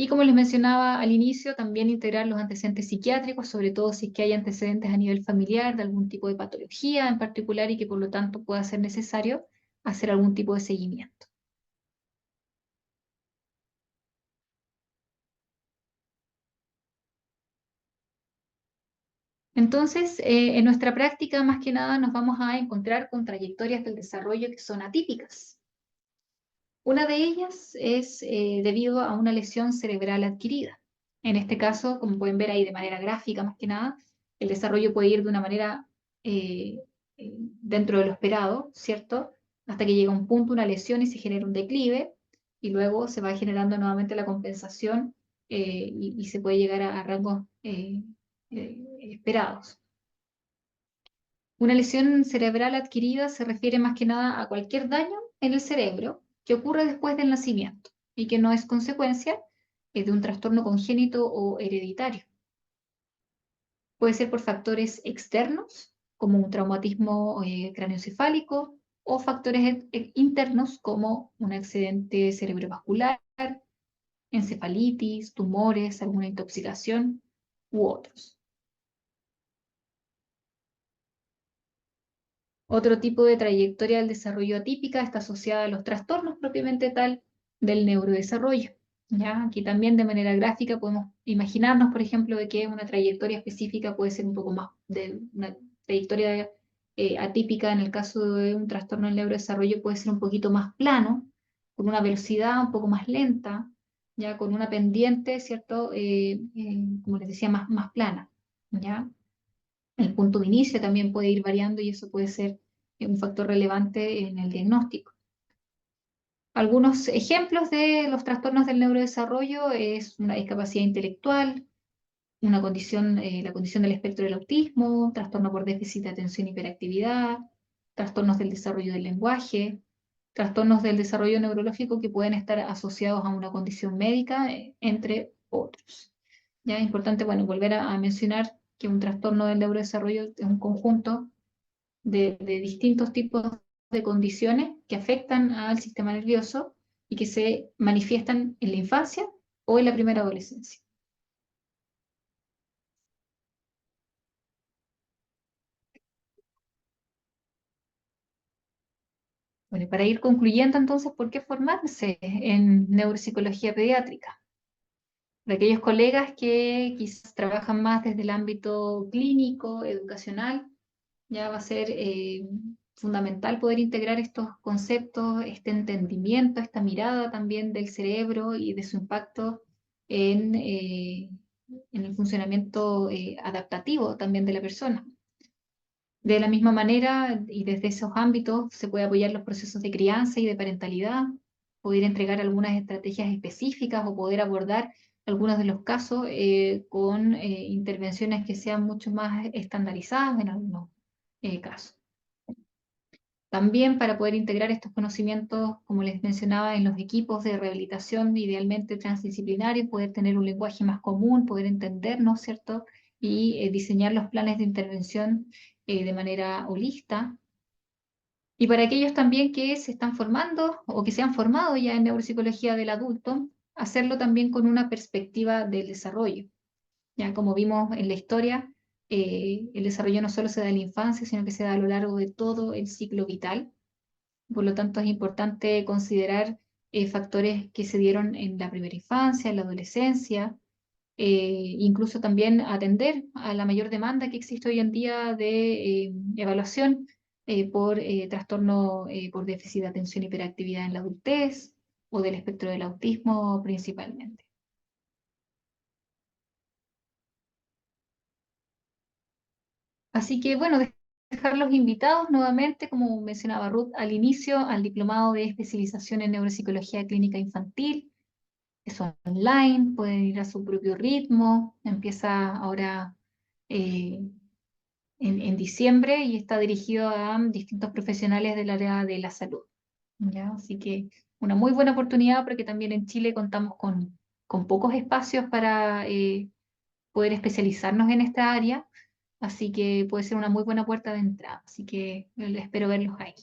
Y como les mencionaba al inicio, también integrar los antecedentes psiquiátricos, sobre todo si es que hay antecedentes a nivel familiar de algún tipo de patología en particular y que por lo tanto pueda ser necesario hacer algún tipo de seguimiento. Entonces, en nuestra práctica, más que nada, nos vamos a encontrar con trayectorias del desarrollo que son atípicas. Una de ellas es debido a una lesión cerebral adquirida. En este caso, como pueden ver ahí de manera gráfica, más que nada, el desarrollo puede ir de una manera eh, dentro de lo esperado, ¿cierto? Hasta que llega un punto, una lesión y se genera un declive, y luego se va generando nuevamente la compensación y se puede llegar a rangos esperados. Una lesión cerebral adquirida se refiere más que nada a cualquier daño en el cerebro que ocurre después del nacimiento y que no es consecuencia de un trastorno congénito o hereditario. Puede ser por factores externos, como un traumatismo craneoencefálico, o factores internos, como un accidente cerebrovascular, encefalitis, tumores, alguna intoxicación u otros. Otro tipo de trayectoria del desarrollo atípica está asociada a los trastornos propiamente tal del neurodesarrollo. ¿Ya? Aquí también de manera gráfica podemos imaginarnos, por ejemplo, de que una trayectoria específica puede ser un poco más de una trayectoria atípica en el caso de un trastorno del neurodesarrollo puede ser un poquito más plano, con una velocidad un poco más lenta, ya con una pendiente, ¿cierto? Como les decía, más plana. ¿Ya? El punto de inicio también puede ir variando y eso puede ser un factor relevante en el diagnóstico. Algunos ejemplos de los trastornos del neurodesarrollo es una discapacidad intelectual, una condición, la condición del espectro del autismo, trastorno por déficit de atención y hiperactividad, trastornos del desarrollo del lenguaje, trastornos del desarrollo neurológico que pueden estar asociados a una condición médica, entre otros. Ya es importante, bueno, volver a mencionar que un trastorno del neurodesarrollo es un conjunto de distintos tipos de condiciones que afectan al sistema nervioso y que se manifiestan en la infancia o en la primera adolescencia. Bueno, y para ir concluyendo entonces, ¿por qué formarse en neuropsicología pediátrica? Para aquellos colegas que quizás trabajan más desde el ámbito clínico, educacional, ya va a ser fundamental poder integrar estos conceptos, este entendimiento, esta mirada también del cerebro y de su impacto en el funcionamiento adaptativo también de la persona. De la misma manera, y desde esos ámbitos, se puede apoyar los procesos de crianza y de parentalidad, poder entregar algunas estrategias específicas o poder abordar algunos de los casos con intervenciones que sean mucho más estandarizadas en algunos casos. También para poder integrar estos conocimientos, como les mencionaba, en los equipos de rehabilitación, idealmente transdisciplinarios, poder tener un lenguaje más común, poder entendernos, ¿cierto? Y diseñar los planes de intervención de manera holista. Y para aquellos también que se están formando o que se han formado ya en neuropsicología del adulto, hacerlo también con una perspectiva del desarrollo. Ya como vimos en la historia, el desarrollo no solo se da en la infancia, sino que se da a lo largo de todo el ciclo vital. Por lo tanto, es importante considerar factores que se dieron en la primera infancia, en la adolescencia, incluso también atender a la mayor demanda que existe hoy en día de evaluación por trastorno por déficit de atención y hiperactividad en la adultez o del espectro del autismo principalmente. Así que bueno, dejarlos invitados nuevamente, como mencionaba Ruth al inicio, al diplomado de especialización en neuropsicología clínica infantil. Es online, pueden ir a su propio ritmo, empieza ahora eh, en diciembre y está dirigido a distintos profesionales del área de la salud. ¿Ya? Así que una muy buena oportunidad porque también en Chile contamos con pocos espacios para poder especializarnos en esta área, así que puede ser una muy buena puerta de entrada. Así que espero verlos ahí.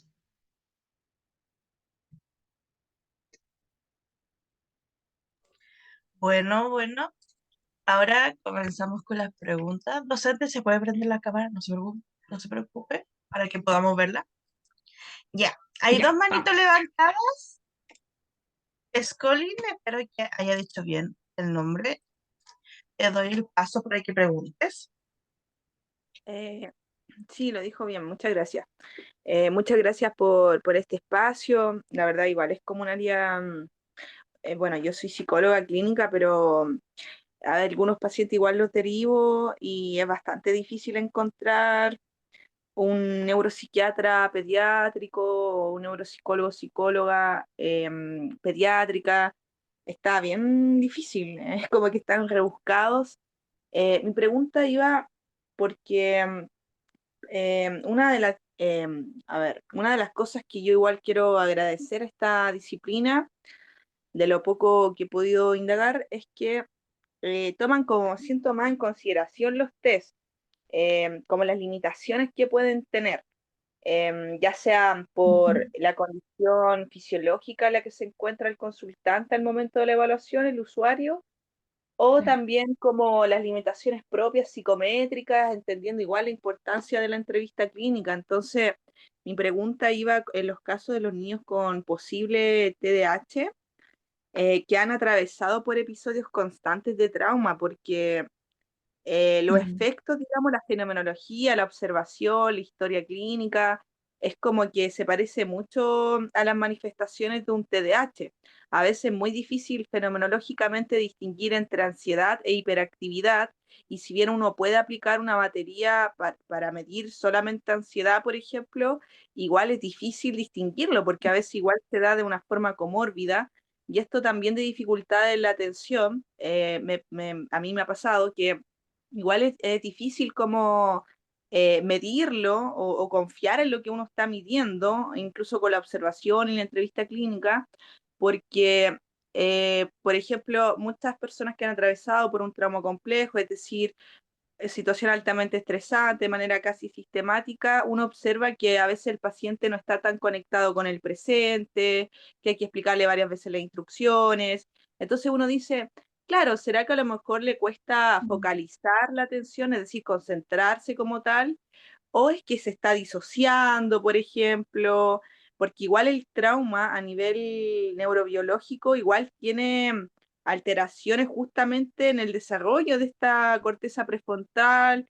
Bueno. Ahora comenzamos con las preguntas. Docente, ¿se puede prender la cámara? No se preocupe, para que podamos verla. Ya, hay dos Ya, manitos vamos. levantadas. Scolin, espero que haya dicho bien el nombre. Te doy el paso para que preguntes. Eh, sí, lo dijo bien, muchas gracias. Muchas gracias por este espacio. La verdad, igual es como un área, bueno, yo soy psicóloga clínica, pero a algunos pacientes igual los derivo y es bastante difícil encontrar un neuropsiquiatra pediátrico o un neuropsicólogo, psicóloga pediátrica. Está bien difícil, es como que están rebuscados. Mi pregunta iba porque una de las, una de las cosas que yo igual quiero agradecer a esta disciplina, de lo poco que he podido indagar, es que toman como siento más en consideración los test, como las limitaciones que pueden tener, ya sea por Ujú. la condición fisiológica en la que se encuentra el consultante al momento de la evaluación, el usuario, o Claro. también como las limitaciones propias psicométricas, entendiendo igual la importancia de la entrevista clínica. Entonces, mi pregunta iba en los casos de los niños con posible TDAH, que han atravesado por episodios constantes de trauma, porque los Mm, efectos, digamos, la fenomenología, la observación, la historia clínica, es como que se parece mucho a las manifestaciones de un TDAH. A veces es muy difícil fenomenológicamente distinguir entre ansiedad e hiperactividad, y si bien uno puede aplicar una batería para medir solamente ansiedad, por ejemplo, igual es difícil distinguirlo, porque a veces igual se da de una forma comórbida, y esto también de dificultad en la atención. A mí me ha pasado que igual es difícil como medirlo o confiar en lo que uno está midiendo, incluso con la observación y la entrevista clínica, porque, por ejemplo, muchas personas que han atravesado por un trauma complejo, es decir, situación altamente estresante, de manera casi sistemática, uno observa que a veces el paciente no está tan conectado con el presente, que hay que explicarle varias veces las instrucciones. Entonces uno dice, claro, ¿será que a lo mejor le cuesta mm, focalizar la atención, es decir, concentrarse como tal? ¿O es que se está disociando, por ejemplo? Porque igual el trauma a nivel neurobiológico igual tiene alteraciones justamente en el desarrollo de esta corteza prefrontal,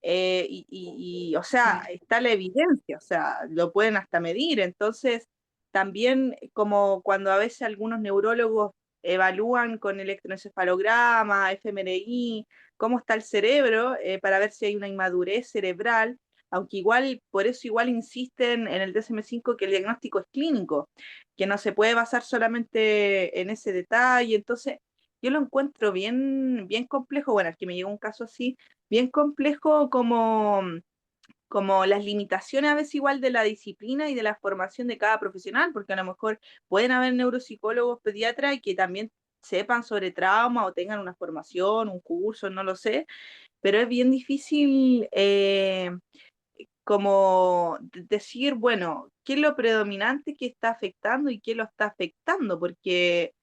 o sea, claro. está la evidencia, o sea, lo pueden hasta medir. Entonces, también como cuando a veces algunos neurólogos evalúan con electroencefalograma, fMRI, cómo está el cerebro, para ver si hay una inmadurez cerebral, aunque igual, por eso igual insisten en el DSM-5 que el diagnóstico es clínico, que no se puede basar solamente en ese detalle. Entonces, yo lo encuentro bien complejo. Bueno, es que me llegó un caso así, bien complejo como las limitaciones a veces igual de la disciplina y de la formación de cada profesional, porque a lo mejor pueden haber neuropsicólogos, pediatras y que también sepan sobre trauma o tengan una formación, un curso, no lo sé, pero es bien difícil como decir, bueno, qué es lo predominante que está afectando y qué lo está afectando, porque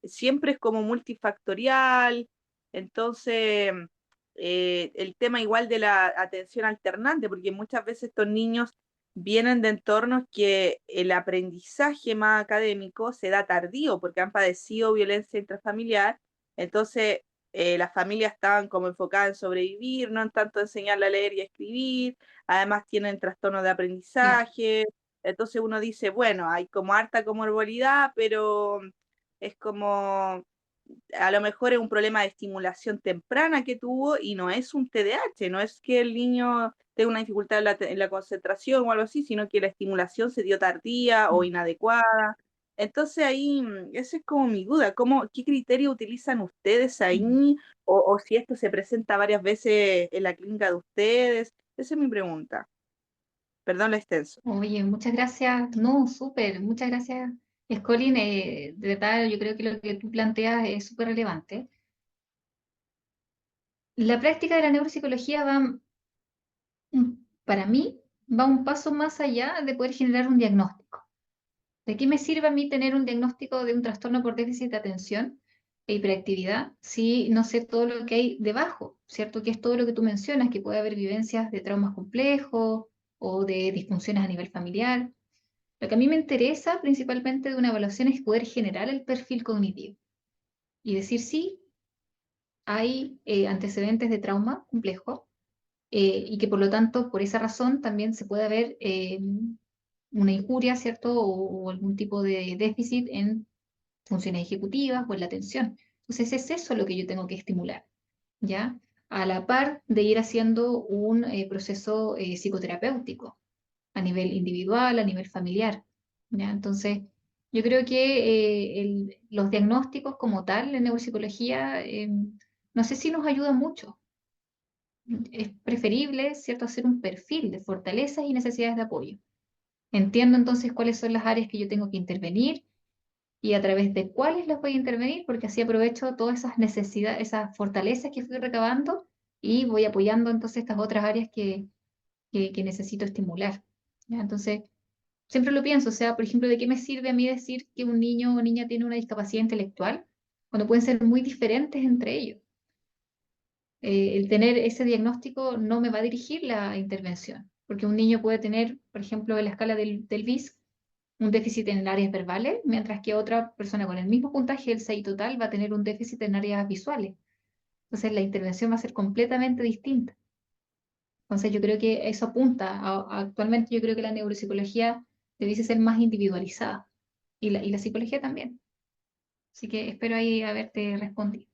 siempre es como multifactorial. Entonces el tema igual de la atención alternante, porque muchas veces estos niños vienen de entornos que el aprendizaje más académico se da tardío, porque han padecido violencia intrafamiliar. Entonces las familias estaban como enfocadas en sobrevivir, no en tanto enseñarle a leer y a escribir. Además tienen trastornos de Claro. aprendizaje. Entonces uno dice, bueno, hay como harta comorbilidad, pero es como, a lo mejor es un problema de estimulación temprana que tuvo y no es un TDAH, no es que el niño tenga una dificultad en la concentración o algo así, sino que la estimulación se dio tardía o Mm, inadecuada. Entonces ahí, esa es como mi duda, ¿qué criterio utilizan ustedes mm. ahí? O si esto se presenta varias veces en la clínica de ustedes. Esa es mi pregunta. Perdón la extenso. Oye, muchas gracias. No, súper. Muchas gracias, Colin. De verdad, yo creo que lo que tú planteas es súper relevante. La práctica de la neuropsicología para mí, va un paso más allá de poder generar un diagnóstico. ¿De qué me sirve a mí tener un diagnóstico de un trastorno por déficit de atención? e hiperactividad si no sé todo lo que hay debajo, ¿cierto? Que es todo lo que tú mencionas, que puede haber vivencias de traumas complejos o de disfunciones a nivel familiar. Lo que a mí me interesa principalmente de una evaluación es poder generar el perfil cognitivo y decir sí, hay antecedentes de trauma complejo y que por lo tanto, por esa razón, también se puede haber una injuria, ¿cierto? O algún tipo de déficit en funciones ejecutivas o en la atención. Entonces es eso lo que yo tengo que estimular, ¿ya? A la par de ir haciendo un proceso psicoterapéutico a nivel individual, a nivel familiar, ¿ya? Entonces, yo creo que los diagnósticos como tal en neuropsicología, no sé si nos ayuda mucho. Es preferible, ¿cierto?, hacer un perfil de fortalezas y necesidades de apoyo. Entiendo entonces cuáles son las áreas que yo tengo que intervenir y a través de cuáles las voy a intervenir, porque así aprovecho todas esas necesidades, esas fortalezas que fui recabando y voy apoyando entonces estas otras áreas que necesito estimular, ¿ya? Entonces, siempre lo pienso, o sea, por ejemplo, ¿de qué me sirve a mí decir que un niño o niña tiene una discapacidad intelectual cuando pueden ser muy diferentes entre ellos? El tener ese diagnóstico no me va a dirigir la intervención, porque un niño puede tener, por ejemplo, en la escala del BIS, un déficit en áreas verbales, mientras que otra persona con el mismo puntaje del 6 total va a tener un déficit en áreas visuales. Entonces la intervención va a ser completamente distinta. Entonces yo creo que eso apunta. Actualmente yo creo que la neuropsicología debiese ser más individualizada y la psicología también. Así que espero ahí haberte respondido.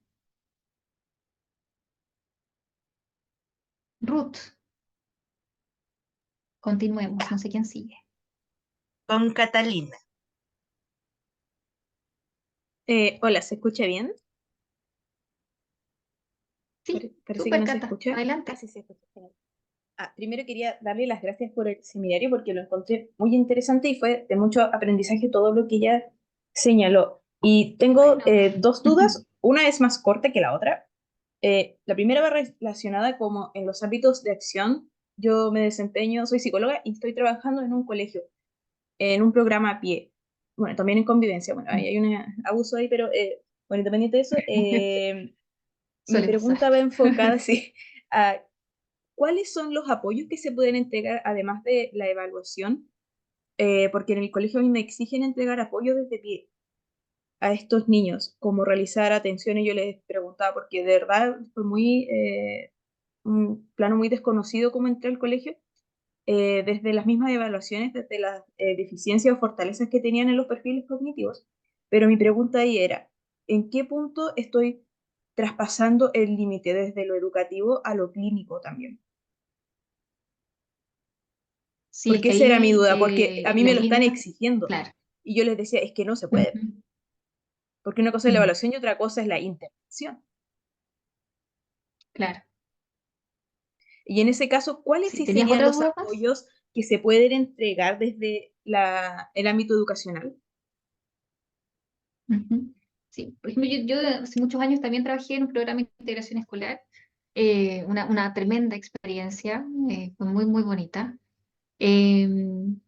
Ruth, continuemos. No sé quién sigue. Con Catalina. Hola, ¿se escucha bien? Sí, Parece que súper, no se Cata. escucha. Adelante. Sí, se escucha. Genial. Primero quería darle las gracias por el seminario porque lo encontré muy interesante y fue de mucho aprendizaje todo lo que ella señaló. Y tengo Bueno. dos dudas. Una es más corta que la otra. La primera va relacionada como en los ámbitos de acción. Yo me desempeño, soy psicóloga y estoy trabajando en un colegio, en un programa a pie. Bueno, también en convivencia. Bueno, ahí hay un abuso ahí, pero bueno, independiente de eso, mi Suele pasar. pregunta va enfocada, sí, a cuáles son los apoyos que se pueden entregar además de la evaluación, porque en el colegio a mí me exigen entregar apoyo desde pie a estos niños, como realizar atenciones, yo les preguntaba, porque de verdad fue un plano muy desconocido como entré al colegio, desde las mismas evaluaciones, desde las deficiencias o fortalezas que tenían en los perfiles cognitivos, pero mi pregunta ahí era, ¿en qué punto estoy traspasando el límite desde lo educativo a lo clínico también? Sí, es Porque que esa era mi ahí duda, porque a mí la me lo están línea, exigiendo claro. y yo les decía, es que no se puede, Ujú, porque una cosa es la mm, evaluación y otra cosa es la intervención. claro. Y en ese caso, ¿cuáles Sí, sí ¿tenías serían otra los duda más? apoyos que se pueden entregar desde el ámbito educacional? Ujú. Sí, por ejemplo, yo hace muchos años también trabajé en un programa de integración escolar, una tremenda experiencia, fue muy, muy bonita. Em,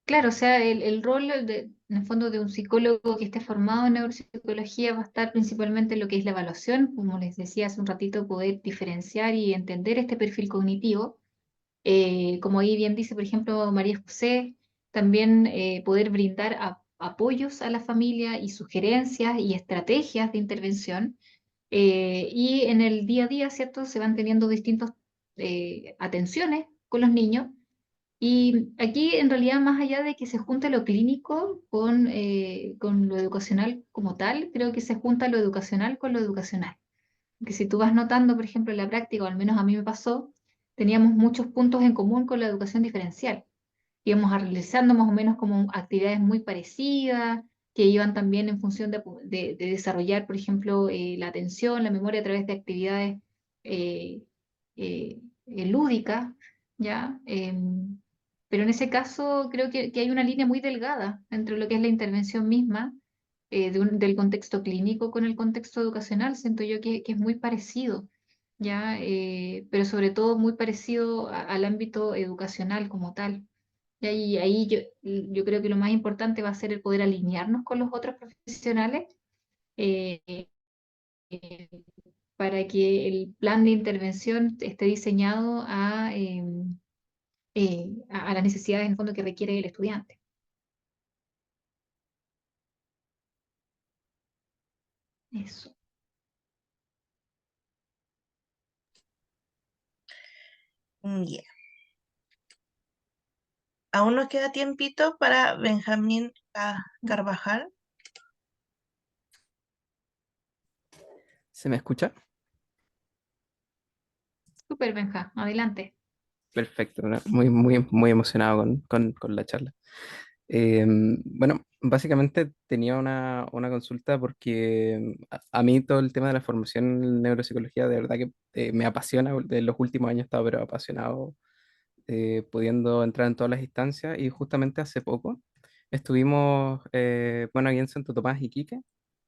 claro, o sea, el rol en el fondo de un psicólogo que esté formado en neuropsicología va a estar principalmente en lo que es la evaluación, como les decía hace un ratito, poder diferenciar y entender este perfil cognitivo. Como ahí bien dice, por ejemplo, María José, también poder brindar apoyos a la familia y sugerencias y estrategias de intervención. Y en el día a día, ¿cierto? Se van teniendo distintas atenciones con los niños. Y aquí, en realidad, más allá de que se junte lo clínico con lo educacional como tal, creo que se junta lo educacional con lo educacional. Que si tú vas notando, por ejemplo, en la práctica, o al menos a mí me pasó, teníamos muchos puntos en común con la educación diferencial. Íbamos a realizando más o menos como actividades muy parecidas, que iban también en función de desarrollar, por ejemplo, la atención, la memoria a través de actividades eh, lúdicas, ¿ya? Pero en ese caso creo que hay una línea muy delgada entre lo que es la intervención misma del contexto clínico con el contexto educacional, siento yo que es muy parecido, ¿ya? Pero sobre todo muy parecido al ámbito educacional como tal. Y ahí yo creo que lo más importante va a ser el poder alinearnos con los otros profesionales para que el plan de intervención esté diseñado a las necesidades en el fondo que requiere el estudiante. Eso. Ya. Aún nos queda tiempito para Benjamín Carvajal. ¿Se me escucha? Súper, Benja, adelante. Perfecto, ¿no? Muy emocionado con la charla. Bueno, básicamente tenía una consulta porque a mí todo el tema de la formación en neuropsicología de verdad que me apasiona. De los últimos años he estado pero apasionado, pudiendo entrar en todas las instancias, y justamente hace poco estuvimos, bueno, aquí en Santo Tomás, Iquique,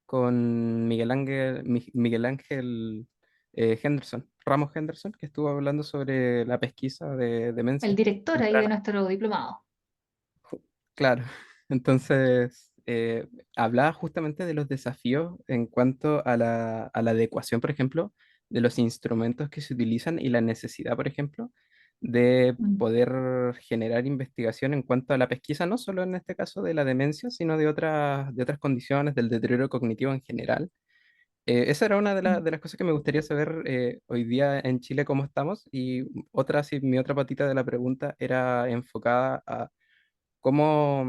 con Miguel Ángel Henderson, Ramos Henderson, que estuvo hablando sobre la pesquisa de El demencia director ahí de temprana. nuestro diplomado. Claro, entonces hablaba justamente de los desafíos en cuanto a la adecuación, por ejemplo, de los instrumentos que se utilizan y la necesidad, por ejemplo, de Mm. poder generar investigación en cuanto a la pesquisa, no solo en este caso de la demencia, sino de otras condiciones, del deterioro cognitivo en general. Esa era una de las cosas que me gustaría saber hoy día en Chile cómo estamos, y otra, sí, mi otra patita de la pregunta era enfocada a ¿cómo,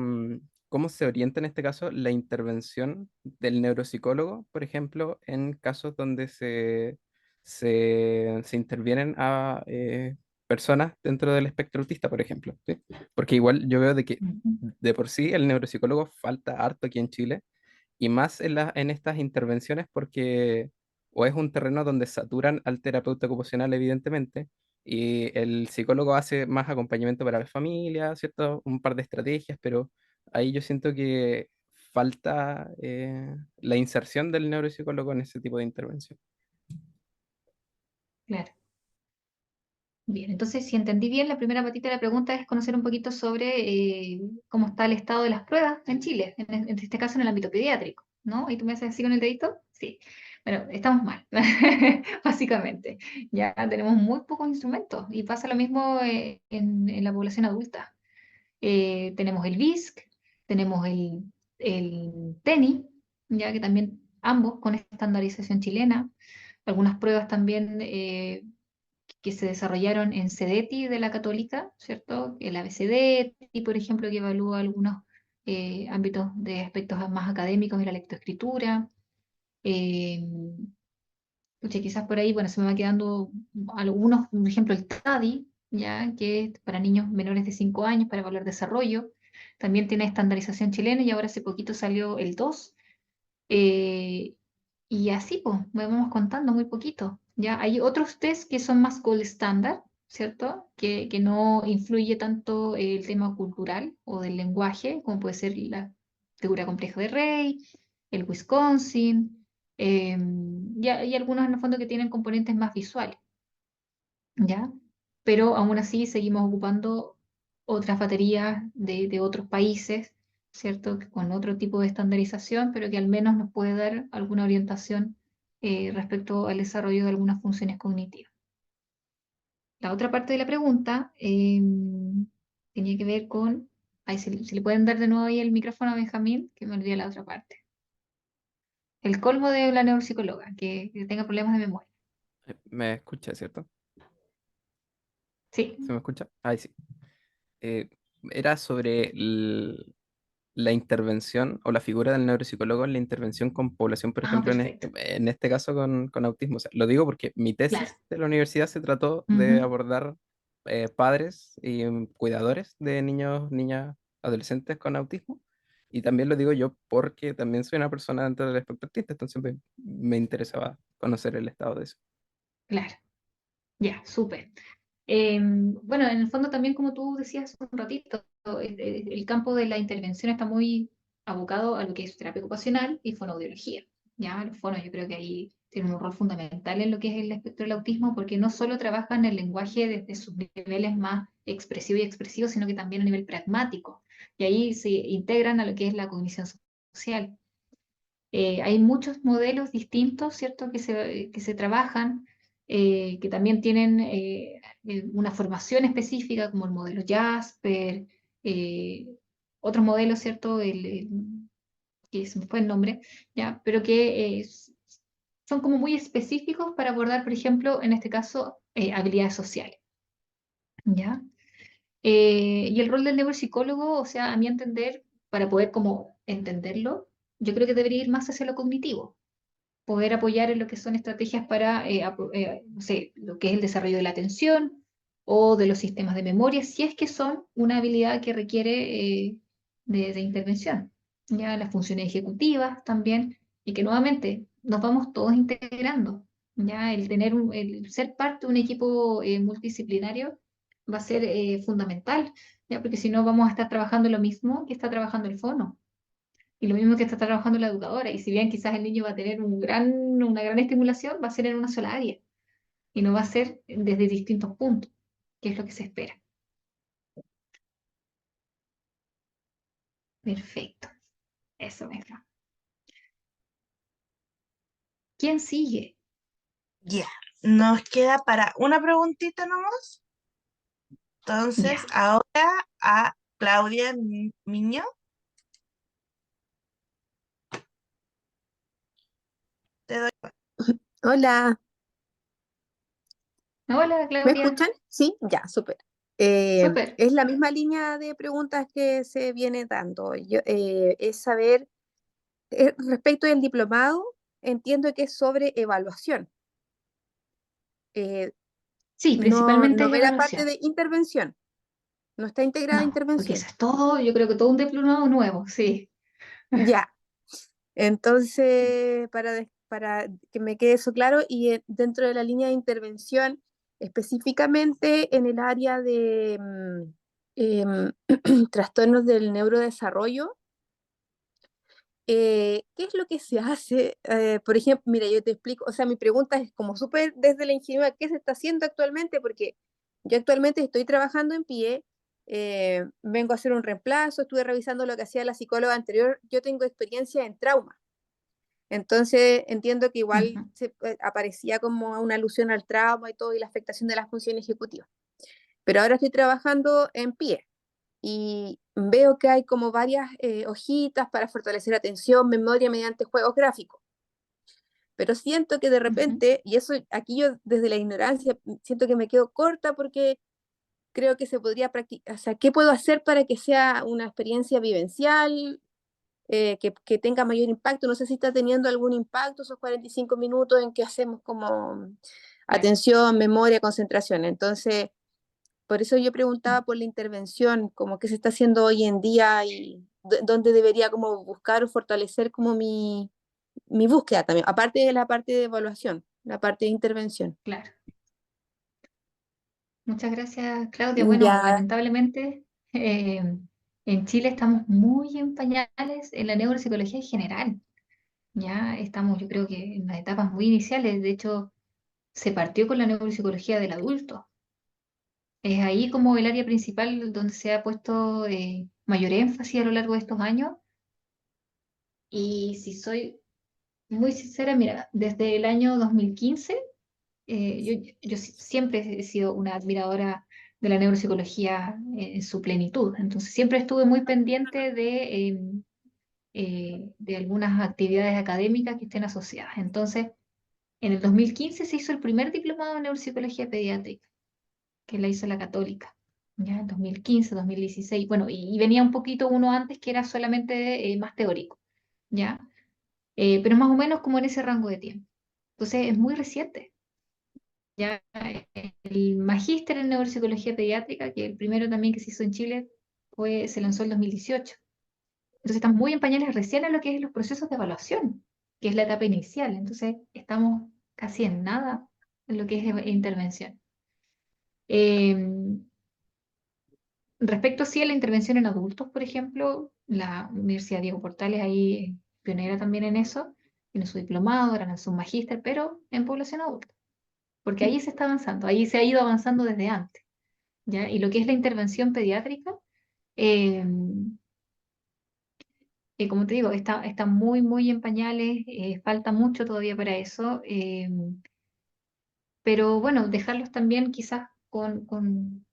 cómo se orienta en este caso la intervención del neuropsicólogo, por ejemplo, en casos donde se intervienen a personas dentro del espectro autista, por ejemplo? ¿Sí? Porque igual yo veo de que Ujú. de por sí el neuropsicólogo falta harto aquí en Chile, y más en estas intervenciones porque o es un terreno donde saturan al terapeuta ocupacional, evidentemente, y el psicólogo hace más acompañamiento para la familia, ¿cierto? Un par de estrategias, pero ahí yo siento que falta la inserción del neuropsicólogo en ese tipo de intervención. Claro. Bien, entonces, si entendí bien, la primera patita de la pregunta es conocer un poquito sobre cómo está el estado de las pruebas en Chile, en este caso en el ámbito pediátrico, ¿no? ¿Y tú me haces así con el dedito? Sí. Bueno, estamos mal, básicamente. Ya tenemos muy pocos instrumentos y pasa lo mismo en la población adulta. Tenemos el BISC, tenemos el TENI, ya que también ambos con estandarización chilena, algunas pruebas también que se desarrollaron en CEDETI de la Católica, ¿cierto? El ABCDETI, por ejemplo, que evalúa algunos ámbitos de aspectos más académicos de la lectoescritura. Eh, Pucha, quizás por ahí, bueno, se me va quedando algunos, por ejemplo, el TADI, ya que es para niños menores de 5 años para evaluar desarrollo. También tiene estandarización chilena y ahora hace poquito salió el 2. Eh, y así, pues, vamos contando muy poquito. Ya hay otros test que son más gold standard, ¿cierto? Que no influye tanto el tema cultural o del lenguaje, como puede ser la figura compleja de Rey, el Wisconsin, y algunos en el fondo que tienen componentes más visuales, ¿ya? Pero aún así seguimos ocupando otras baterías de otros países, ¿cierto? Con otro tipo de estandarización, pero que al menos nos puede dar alguna orientación respecto al desarrollo de algunas funciones cognitivas. La otra parte de la pregunta tenía que ver con, ay, si le pueden dar de nuevo ahí el micrófono a Benjamín, que me olvidé la otra parte. El colmo de la neuropsicóloga, que tenga problemas de memoria. ¿Me escucha, cierto? Sí. ¿Se me escucha? Ahí sí. Eh, Era sobre la intervención o la figura del neuropsicólogo en la intervención con población, por Ah, ejemplo, perfecto. en este caso con autismo. O sea, lo digo porque mi Claro. tesis de la universidad se trató de Ujú. abordar padres y cuidadores de niños, niñas, adolescentes con autismo. Y también lo digo yo porque también soy una persona dentro del espectro autista, entonces me interesaba conocer el estado de eso. Claro. Ya, súper. Bueno, en el fondo también, como tú decías hace un ratito, el campo de la intervención está muy abocado a lo que es terapia ocupacional y fonoaudiología. Ya, los fonos yo creo que ahí tienen un rol fundamental en lo que es el espectro del autismo, porque no solo trabajan el lenguaje desde sus niveles más expresivo y expresivo, sino que también a nivel pragmático. Y ahí se integran a lo que es la cognición social. Hay muchos modelos distintos, ¿cierto?, que se trabajan, que también tienen una formación específica, como el modelo Jasper, eh, otros modelos, ¿cierto?, que se me fue el nombre, ¿ya? Pero que son como muy específicos para abordar, por ejemplo, en este caso, habilidades sociales, ¿ya? Y el rol del neuropsicólogo, o sea, a mi entender, para poder como entenderlo, yo creo que debería ir más hacia lo cognitivo, poder apoyar en lo que son estrategias para, no sé, lo que es el desarrollo de la atención o de los sistemas de memoria, si es que son una habilidad que requiere de intervención. Ya las funciones ejecutivas también, y que nuevamente nos vamos todos integrando. Ya el ser parte de un equipo multidisciplinario va a ser fundamental, ya porque si no vamos a estar trabajando lo mismo que está trabajando el fono. Y lo mismo que está trabajando la educadora. Y si bien quizás el niño va a tener una gran estimulación, va a ser en una sola área. Y no va a ser desde distintos puntos, que es lo que se espera. Perfecto. Eso mismo. ¿Quién sigue? Ya. Nos queda para una preguntita nomás. Entonces, Ya. ahora a Claudia Miño. Te doy. Hola, Hola, ¿me Claudia. escuchan? Sí, ya, súper. Súper. Es la misma línea de preguntas que se viene dando. Es saber, respecto del diplomado, entiendo que es sobre evaluación. Eh, Sí, no, principalmente no es ve la parte evaluación. de intervención, no está integrada No, porque eso intervención. es todo, yo creo que todo un diplomado nuevo, sí. Ya, entonces, para que me quede eso claro, y dentro de la línea de intervención, específicamente en el área de trastornos del neurodesarrollo, ¿qué es lo que se hace? Por ejemplo, mira, yo te explico, o sea, mi pregunta es como súper desde la ingenuidad, ¿qué se está haciendo actualmente? Porque yo actualmente estoy trabajando en pie, vengo a hacer un reemplazo, estuve revisando lo que hacía la psicóloga anterior, yo tengo experiencia en trauma. Entonces entiendo que igual Ujú, aparecía como una alusión al trauma y todo y la afectación de las funciones ejecutivas. Pero ahora estoy trabajando en pie y veo que hay como varias hojitas para fortalecer atención, memoria mediante juegos gráficos. Pero siento que de ujú. repente, y eso aquí yo desde la ignorancia siento que me quedo corta porque creo que se podría practicar, o sea, ¿qué puedo hacer para que sea una experiencia vivencial, que tenga mayor impacto? No sé si está teniendo algún impacto esos 45 minutos en que hacemos como Claro. atención, memoria, concentración. Entonces, por eso yo Mm. preguntaba por la intervención, como qué se está haciendo hoy en día y dónde debería como buscar o fortalecer como mi búsqueda también, aparte de la parte de evaluación, la parte de intervención. Claro. Muchas gracias, Claudia. Bueno, Ya, lamentablemente en Chile estamos muy en pañales en la neuropsicología en general. Ya estamos, yo creo que en las etapas muy iniciales. De hecho, se partió con la neuropsicología del adulto. Es ahí como el área principal donde se ha puesto mayor énfasis a lo largo de estos años. Y si soy muy sincera, mira, desde el año 2015 yo siempre he sido una admiradora de la neuropsicología en su plenitud, entonces siempre estuve muy pendiente de algunas actividades académicas que estén asociadas. Entonces, en el 2015 se hizo el primer diplomado en neuropsicología pediátrica, que la hizo la Católica, ya en 2015, 2016, bueno, y venía un poquito uno antes que era solamente más teórico, ¿ya? Pero más o menos como en ese rango de tiempo. Entonces, es muy reciente. Ya el magíster en neuropsicología pediátrica, que el primero también que se hizo en Chile, se lanzó en 2018. Entonces estamos muy en pañales recién en lo que es los procesos de evaluación, que es la etapa inicial. Entonces estamos casi en nada en lo que es intervención. Eh, Respecto sí a la intervención en adultos, por ejemplo, la Universidad Diego Portales ahí es pionera también en eso, tiene su diplomado, ahora lanzó un magíster, pero en población adulta, porque ahí se está avanzando, ahí se ha ido avanzando desde antes. ¿Ya? Y lo que es la intervención pediátrica, eh, como te digo, está muy, muy en pañales, falta mucho todavía para eso, pero bueno, dejarlos también quizás con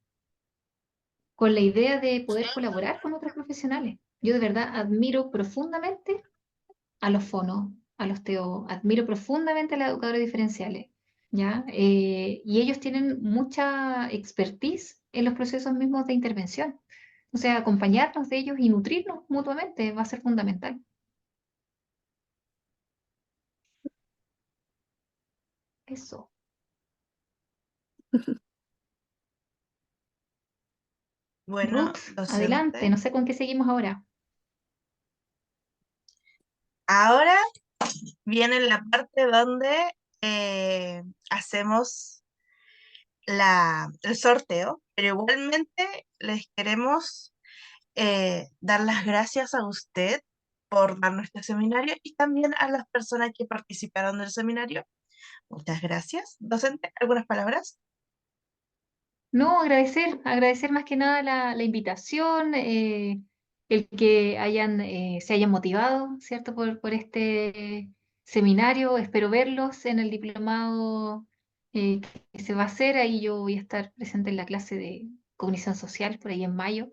la idea de poder colaborar con otros profesionales. Yo de verdad admiro profundamente a los fonos, a los TO, admiro profundamente a los educadores diferenciales, ¿ya? Y ellos tienen mucha expertise en los procesos mismos de intervención. O sea, acompañarnos de ellos y nutrirnos mutuamente va a ser fundamental. Eso. Bueno, Ruth, adelante, docente. no sé con qué seguimos ahora. Ahora viene la parte donde hacemos el sorteo, pero igualmente les queremos dar las gracias a usted por darnos este seminario y también a las personas que participaron del seminario. Muchas gracias. Docente, ¿algunas palabras? No, agradecer más que nada la invitación, el que se hayan motivado, ¿cierto? Por este seminario. Espero verlos en el diplomado que se va a hacer. Ahí yo voy a estar presente en la clase de cognición social por ahí en mayo,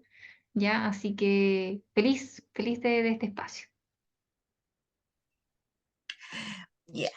¿ya? Así que feliz de este espacio. Ya.